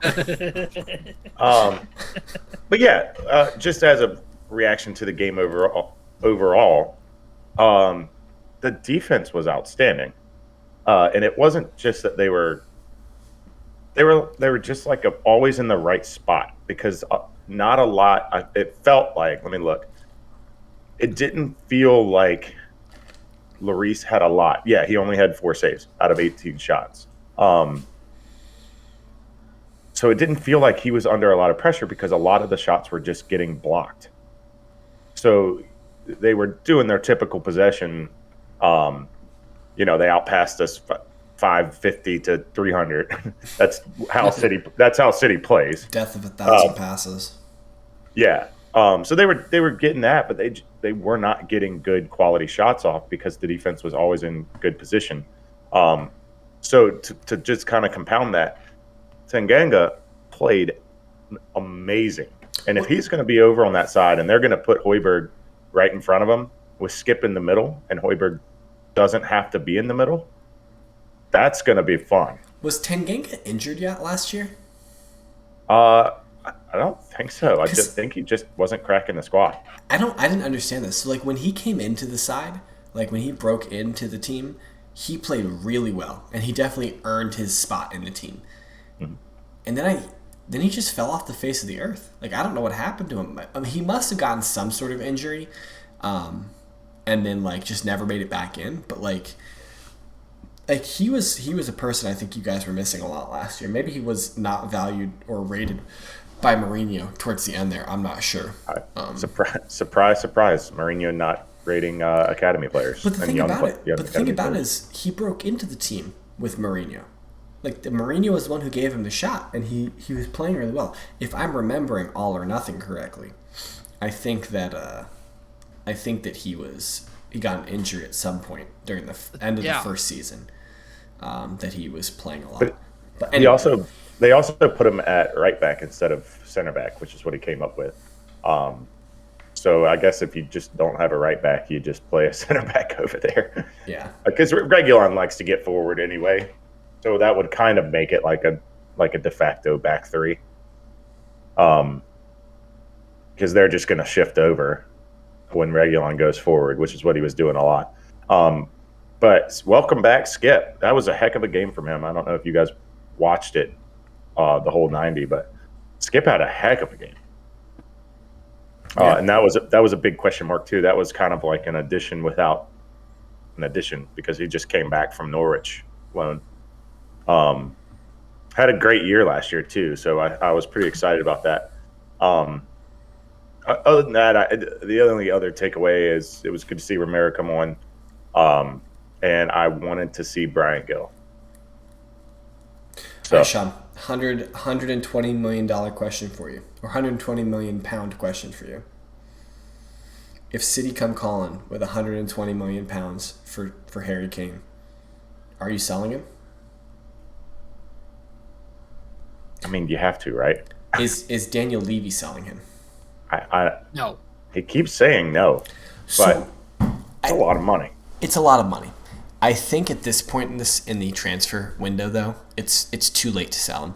C: But yeah, just as a reaction to the game overall, the defense was outstanding, and it wasn't just that they were just like always in the right spot, because not a lot. It felt like, let me look. It didn't feel like Lloris had a lot. Yeah, he only had 4 saves out of 18 shots. So it didn't feel like he was under a lot of pressure because a lot of the shots were just getting blocked. So they were doing their typical possession. They outpassed us 550 to 300. That's how City plays.
A: Death of 1,000 passes.
C: Yeah. So they were getting that, but they were not getting good quality shots off because the defense was always in good position. So to just kind of compound that, Tanganga played amazing. And if he's going to be over on that side and they're going to put Højbjerg right in front of him with Skip in the middle, and Højbjerg doesn't have to be in the middle, that's going to be fun.
A: Was Tanganga injured yet last year?
C: I don't think so. I just think he just wasn't cracking the squad.
A: I didn't understand this. So like when he came into the side, like when he broke into the team, he played really well, and he definitely earned his spot in the team. Mm-hmm. And then he just fell off the face of the earth. Like, I don't know what happened to him. I mean, he must have gotten some sort of injury, and then like just never made it back in. But like he was a person I think you guys were missing a lot last year. Maybe he was not valued or rated by Mourinho towards the end there. I'm not sure.
C: Surprise! Mourinho not rating academy players.
A: But the thing about it is he broke into the team with Mourinho. Like, Mourinho was the one who gave him the shot, and he was playing really well. If I'm remembering All or Nothing correctly, I think that he got an injury at some point during the end of the first season, that he was playing a lot. But anyway.
C: They also put him at right back instead of center back, which is what he came up with. So I guess if you just don't have a right back, you just play a center back over there.
A: Yeah.
C: Because Reguilon likes to get forward anyway. So that would kind of make it like a de facto back three. Because they're just going to shift over when Reguilon goes forward, which is what he was doing a lot. But welcome back, Skip. That was a heck of a game from him. I don't know if you guys watched it the whole 90, but Skip had a heck of a game. And that was a big question mark too. That was kind of like an addition without an addition, because he just came back from Norwich loan. Had a great year last year too, so I was pretty excited about that. Other than that, the only other takeaway is it was good to see Romero come on, and I wanted to see Brian Gill.
A: So, right, Sean, $120 million question for you, or £120 million question for you. If City come calling with £120 million for Harry Kane, are you selling him?
C: I mean, you have to, right?
A: Is Daniel Levy selling him?
B: No.
C: He keeps saying no, but it's a lot of money.
A: It's a lot of money. I think at this point in the transfer window, though, it's too late to sell him.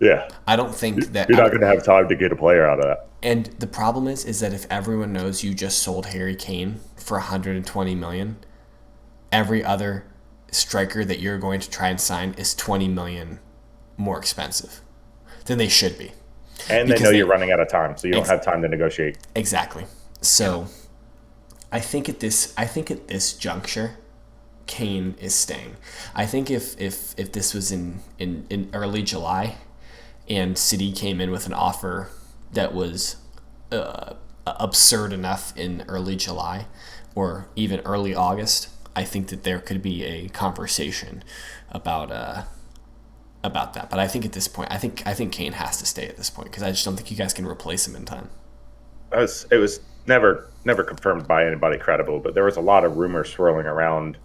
C: Yeah.
A: I don't think that
C: you're not going to have time to get a player out of that.
A: And the problem is that if everyone knows you just sold Harry Kane for $120 million, every other striker that you're going to try and sign is $20 million more expensive than they should be.
C: And they know you're running out of time, so you don't have time to negotiate.
A: Exactly. So I think at this juncture, Kane is staying. I think if this was in early July and City came in with an offer that was absurd enough in early July or even early August, I think that there could be a conversation about that. But I think at this point, I think Kane has to stay at this point, because I just don't think you guys can replace him in time.
C: It was never confirmed by anybody credible, but there was a lot of rumors swirling around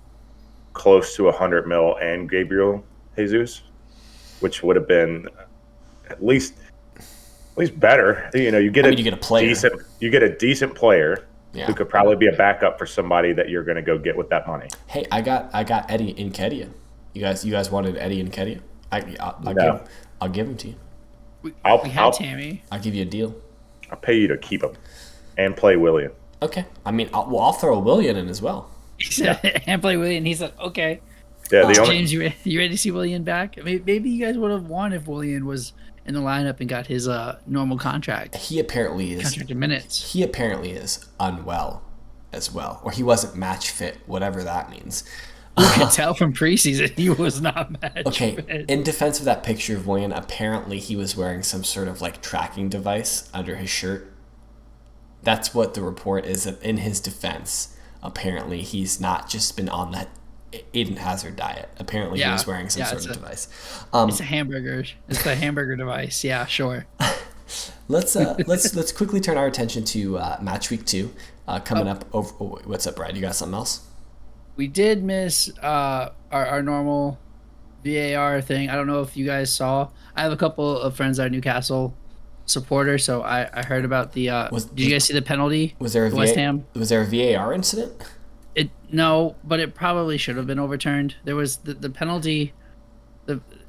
C: close to 100 mil and Gabriel Jesus. which would have been at least better. You get
A: you get a player.
C: You get a decent player who could probably be a backup for somebody that you're going to go get with that money.
A: Hey, I got Eddie Nketiah. You guys wanted Eddie Nketiah? I'll give him to you.
B: We had Tammy.
A: I'll give you a deal.
C: I'll pay you to keep him and play Willian.
A: Okay. I mean, I'll throw a Willian in as well.
B: He said, and play Willian. He said, okay.
C: Yeah,
B: James, you ready to see Willian back? Maybe you guys would have won if Willian was in the lineup and got his normal contract.
A: He apparently is
B: contracted minutes.
A: He apparently is unwell as well, or he wasn't match fit, whatever that means.
B: You could tell from preseason he was not match fit.
A: In defense of that picture of Willian, apparently he was wearing some sort of like tracking device under his shirt. That's what the report is. That in his defense, apparently he's not just been on that Eden Hazard diet. Apparently he was wearing some sort of device.
B: It's a hamburger. It's the hamburger device. Yeah, sure.
A: Let's quickly turn our attention to match week 2 coming up. What's up, Brad? You got something else?
B: We did miss our normal VAR thing. I don't know if you guys saw. I have a couple of friends that are Newcastle supporters, so I heard about the. Did you guys see the penalty?
A: Was there a
B: West Ham?
A: Was there a VAR incident?
B: No, but it probably should have been overturned. There was the penalty.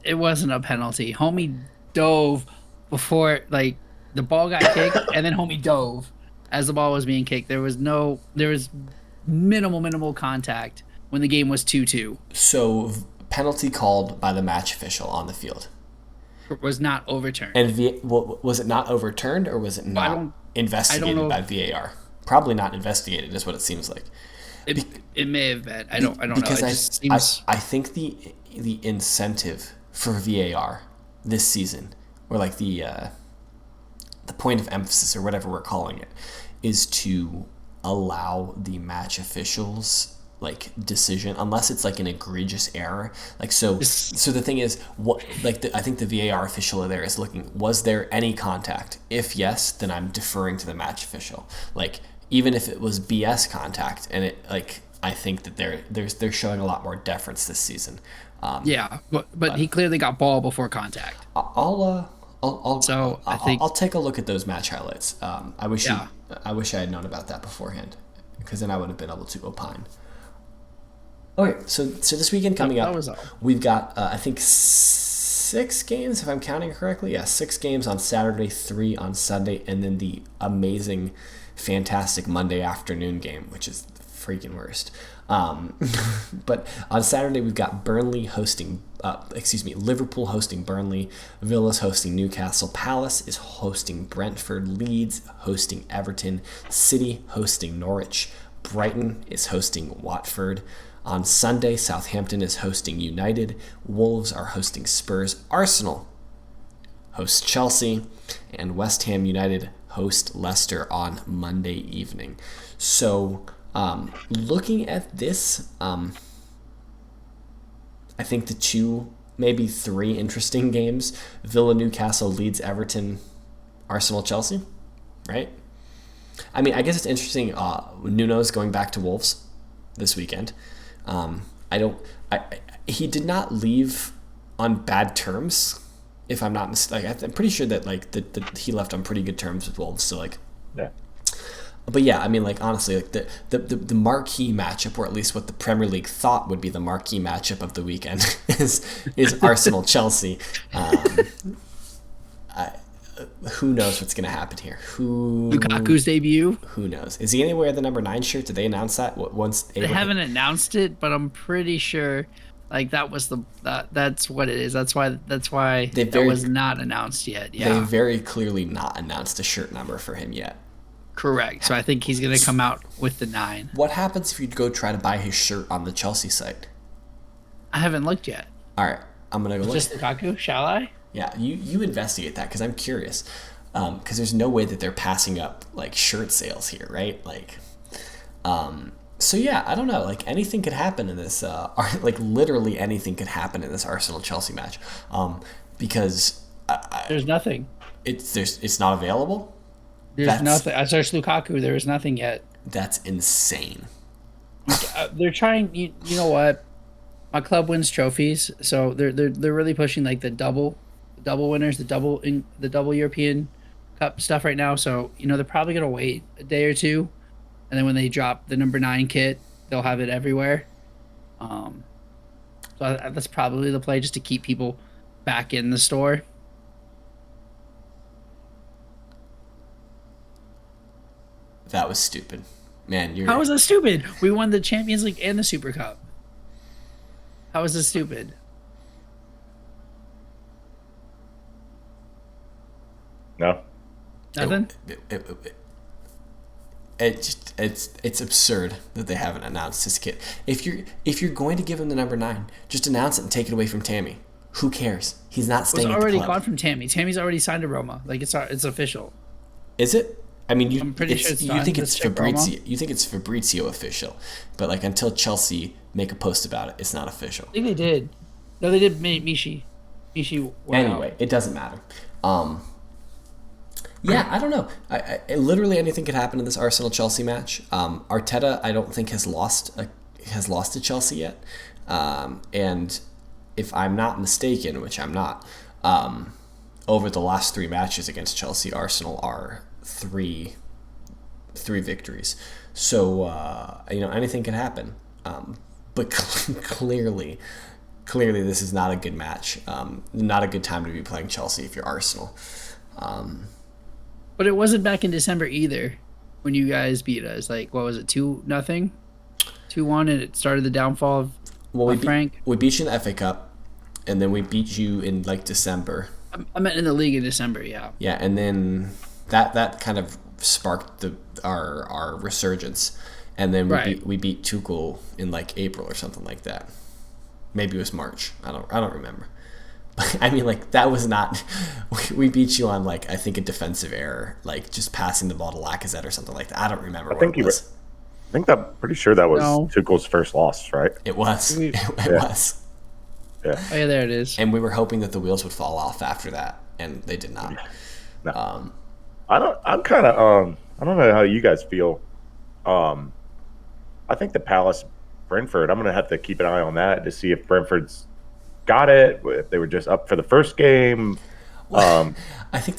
B: It wasn't a penalty. Homie dove before the ball got kicked, and then Homie dove as the ball was being kicked. There was minimal contact when the game was 2-2.
A: So penalty called by the match official on the field.
B: It was not overturned.
A: And was it not overturned, or was it not investigated by VAR? Probably not investigated is what it seems like.
B: It may have been. I don't know. It just
A: seems... I think the incentive for VAR this season, or like the point of emphasis, or whatever we're calling it, is to allow the match officials decision, unless it's like an egregious error. So the thing is, I think the VAR official there is looking, was there any contact? If yes, then I'm deferring to the match official. Even if it was BS contact, and I think that they're showing a lot more deference this season.
B: But he clearly got ball before contact.
A: I'll take a look at those match highlights. I wish I had known about that beforehand, because then I would have been able to opine. Okay, so this weekend coming up, we've got I think 6 games, if I'm counting correctly. Yeah, 6 games on Saturday, 3 on Sunday, and then the amazing, fantastic Monday afternoon game, which is the freaking worst. But on Saturday we've got Liverpool hosting Burnley, Villa's hosting Newcastle, Palace is hosting Brentford, Leeds hosting Everton, City hosting Norwich, Brighton is hosting Watford. On Sunday, Southampton is hosting United, Wolves are hosting Spurs, Arsenal hosts Chelsea, and West Ham United host Leicester on Monday evening. So looking at this, I think the 2, maybe 3 interesting games: Villa, Newcastle, Leeds, Everton, Arsenal, Chelsea, right? I mean, I guess it's interesting. Nuno's going back to Wolves this weekend. He did not leave on bad terms, if I'm not mistaken. I'm pretty sure that he left on pretty good terms with Wolves. So
C: yeah.
A: But yeah, I mean, honestly, the marquee matchup, or at least what the Premier League thought would be the marquee matchup of the weekend, is Arsenal Chelsea. Who knows what's going to happen here?
B: Lukaku's debut?
A: Who knows? Is he going to wear the number 9 shirt? Did they announce that?
B: They haven't announced it, but I'm pretty sure that's what it is. That's why that was not announced yet. Yeah.
A: They very clearly not announced a shirt number for him yet.
B: Correct. So I think he's going to come out with the 9.
A: What happens if you go try to buy his shirt on the Chelsea site?
B: I haven't looked yet.
A: All right. I'm going to go look.
B: Just Lukaku? Shall I?
A: Yeah, you investigate that, because I'm curious. Because there's no way that they're passing up shirt sales here, right? So yeah, I don't know. Anything could happen in this. Literally anything could happen in this Arsenal Chelsea match. Because
B: there's nothing.
A: It's not available.
B: There's nothing. I searched Lukaku. There is nothing yet.
A: That's insane.
B: They're trying. You know what? my club wins trophies, so they're really pushing like the double winners, the double European Cup stuff right now. So they're probably gonna wait a day or two, and then when they drop the number 9 kit, they'll have it everywhere. Um, that's probably the play, just to keep people back in the store.
A: That was stupid, man.
B: How was that stupid? We won the Champions League and the Super Cup. How was this stupid?
C: No.
B: Nothing.
A: It's absurd that they haven't announced his kit. If you're going to give him the number 9, just announce it and take it away from Tammy. Who cares? He's not staying.
B: It's already
A: at the club.
B: gone from Tammy. Tammy's already signed to Roma. Like it's official.
A: Is it? I mean,
B: I'm pretty sure
A: you think it's Fabrizio. You think it's Fabrizio official, but like until Chelsea make a post about it, it's not official.
B: I think they did. No, they did. Mishi.
A: Anyway, it doesn't matter. Yeah, I don't know. I literally anything could happen in this Arsenal Chelsea match. Arteta, I don't think has lost to Chelsea yet, and if I'm not mistaken, which I'm not, over the last 3 matches against Chelsea, Arsenal are 3 victories. So anything can happen. But clearly, this is not a good match. Not a good time to be playing Chelsea if you're Arsenal.
B: But it wasn't back in December either, when you guys beat us. Like, what was it, 2-0, 2-1, and it started the downfall of Frank.
A: We beat you in the FA Cup, and then we beat you in like December.
B: I meant in the league in December, yeah.
A: Yeah, and then that kind of sparked our resurgence, and then we beat Tuchel in like April or something like that. Maybe it was March. I don't remember. But I mean, like that was not. We beat you on like I think a defensive error, like just passing the ball to Lacazette or something like that. I don't remember. I
C: think I'm pretty sure that was Tuchel's first loss, right?
A: It was. It was.
C: Yeah.
B: Oh yeah, there it is.
A: And we were hoping that the wheels would fall off after that, and they did not.
C: No. I don't know how you guys feel. I think the Palace Brentford, I'm going to have to keep an eye on that to see if Brentford's got it, if they were just up for the first game.
A: I think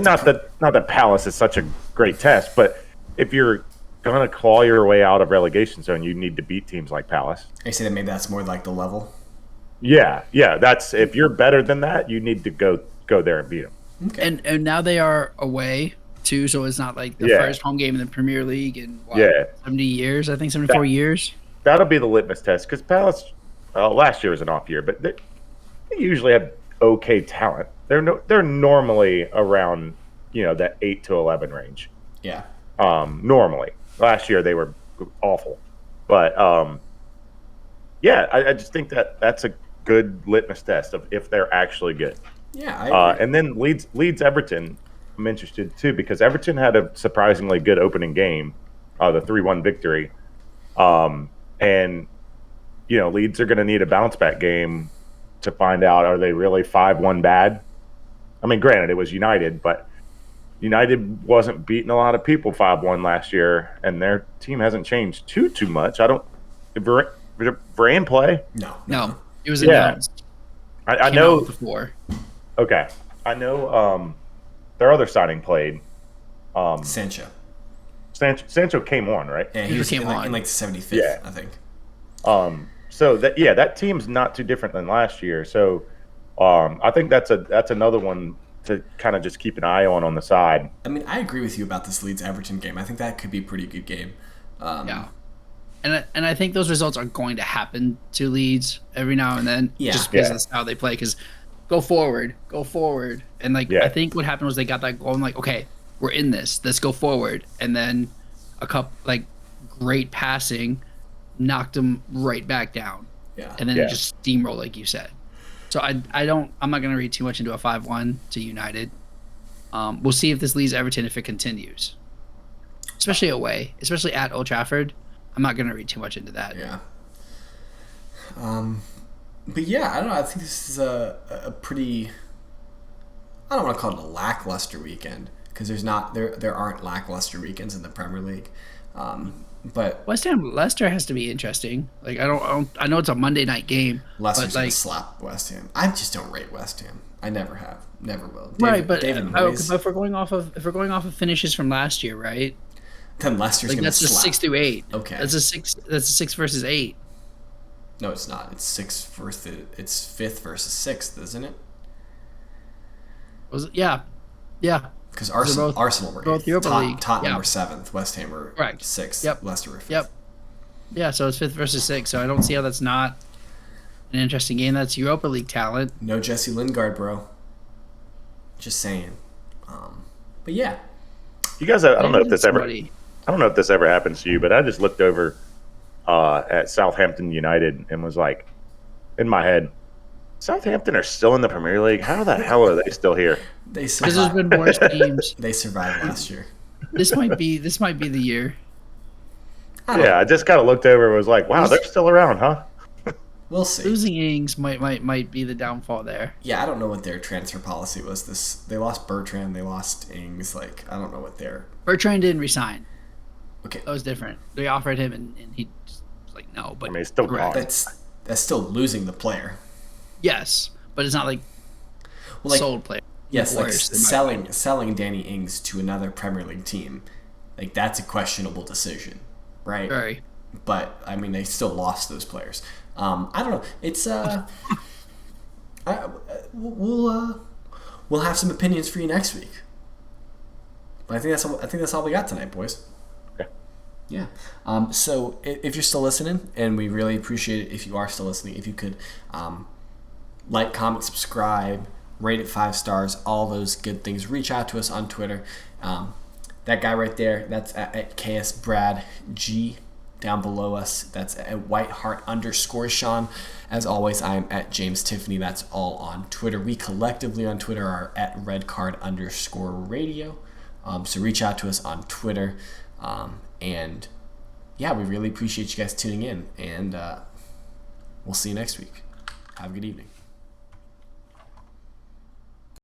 C: not that Palace is such a great test, but if you're going to claw your way out of relegation zone, you need to beat teams like Palace.
A: I say that maybe that's more like the level.
C: Yeah, that's if you're better than that, you need to go there and beat them.
B: Okay. And now they are away too, so it's not like the first home game in the Premier League in 70 years. I think 74 years.
C: That'll be the litmus test because Palace last year was an off year, but they usually have okay talent. They're normally around that 8 to 11 range.
A: Yeah.
C: Normally, last year they were awful, but I just think that's a good litmus test of if they're actually good.
A: Yeah, I agree.
C: And then Leeds Everton, I'm interested too because Everton had a surprisingly good opening game, the 3-1 victory, and Leeds are going to need a bounce back game to find out are they really 5-1 bad. I mean, granted it was United, but United wasn't beating a lot of people 5-1 last year, and their team hasn't changed too much. Did Varane play?
B: No, it was announced.
C: I know
B: before.
C: Okay, I know. Their other signing played.
A: Sancho
C: came on, right?
A: Yeah, he came on in like the 75th, I think.
C: So that team's not too different than last year. So, I think that's another one to kind of just keep an eye on the side.
A: I mean, I agree with you about this Leeds Everton game. I think that could be a pretty good game.
B: Yeah. And I think those results are going to happen to Leeds every now and then, just because that's how they play. Because go forward, and I think what happened was they got that goal and like, okay, we're in this, let's go forward, and then a couple great passing knocked them right back down, and then it just steamrolled like you said. So I'm not gonna read too much into a 5-1 to United. We'll see if this leaves Everton if it continues, especially away, especially at Old Trafford. I'm not going to read too much into that.
A: Yeah. But yeah, I don't know. I think this is a pretty. I don't want to call it a lackluster weekend because there aren't lackluster weekends in the Premier League. But
B: West Ham Leicester has to be interesting. Like I know it's a Monday night game.
A: Leicester's
B: but
A: gonna slap West Ham. I just don't rate West Ham. I never have, never will.
B: Right, but
A: David Moyes,
B: but if we're going off of finishes from last year, right?
A: then Leicester's gonna
B: That's
A: slap.
B: a 6-8.
A: Okay,
B: That's a 6. That's a 6 versus 8.
A: no, it's not. It's it's 5th versus 6th, isn't it?
B: Was it? Yeah.
A: Because Arsenal were
B: both Europa League.
A: Tottenham were 7th. West Ham were
B: Correct.
A: 6th.
B: Yep.
A: Leicester were 5th.
B: Yep. Yeah, so it's 5th versus 6th. So I don't see how that's not an interesting game. That's Europa League talent.
A: No Jesse Lingard, bro. Just saying. But yeah,
C: you guys. I don't know if this ever happens to you, but I just looked over at Southampton United and was like, in my head, Southampton are still in the Premier League. How the hell are they still here?
A: they survived.
B: Because there's been worse teams.
A: They survived last year.
B: This might be the year.
C: I just kind of looked over and was like, wow, they're still around, huh?
A: We'll see.
B: Losing Ings might be the downfall there.
A: Yeah, I don't know what their transfer policy was. They lost Bertrand, they lost Ings. Like, I don't know what their
B: Bertrand didn't resign.
A: Okay,
B: That was different. They offered him and he just was like no. But
C: I mean, it's still gone.
A: that's still losing the player.
B: yes, but it's not like sold player.
A: Yes, like
B: Worse, in my
A: selling Danny Ings to another Premier League team, like that's a questionable decision, right?
B: Very.
A: But I mean, they still lost those players. I don't know. It's we'll have some opinions for you next week. But I think that's all we got tonight, boys.
C: Okay.
A: Yeah. So if you're still listening, and we really appreciate it if you are still listening, if you could like, comment, subscribe, rate it 5 stars, all those good things. Reach out to us on Twitter. That guy right there, that's at KSBradG. Down below us, that's at Whiteheart_Sean. As always, I am at James Tiffany. That's all on Twitter. We collectively on Twitter are at redcard_radio. So reach out to us on Twitter. And yeah, we really appreciate you guys tuning in. And we'll see you next week. Have a good evening.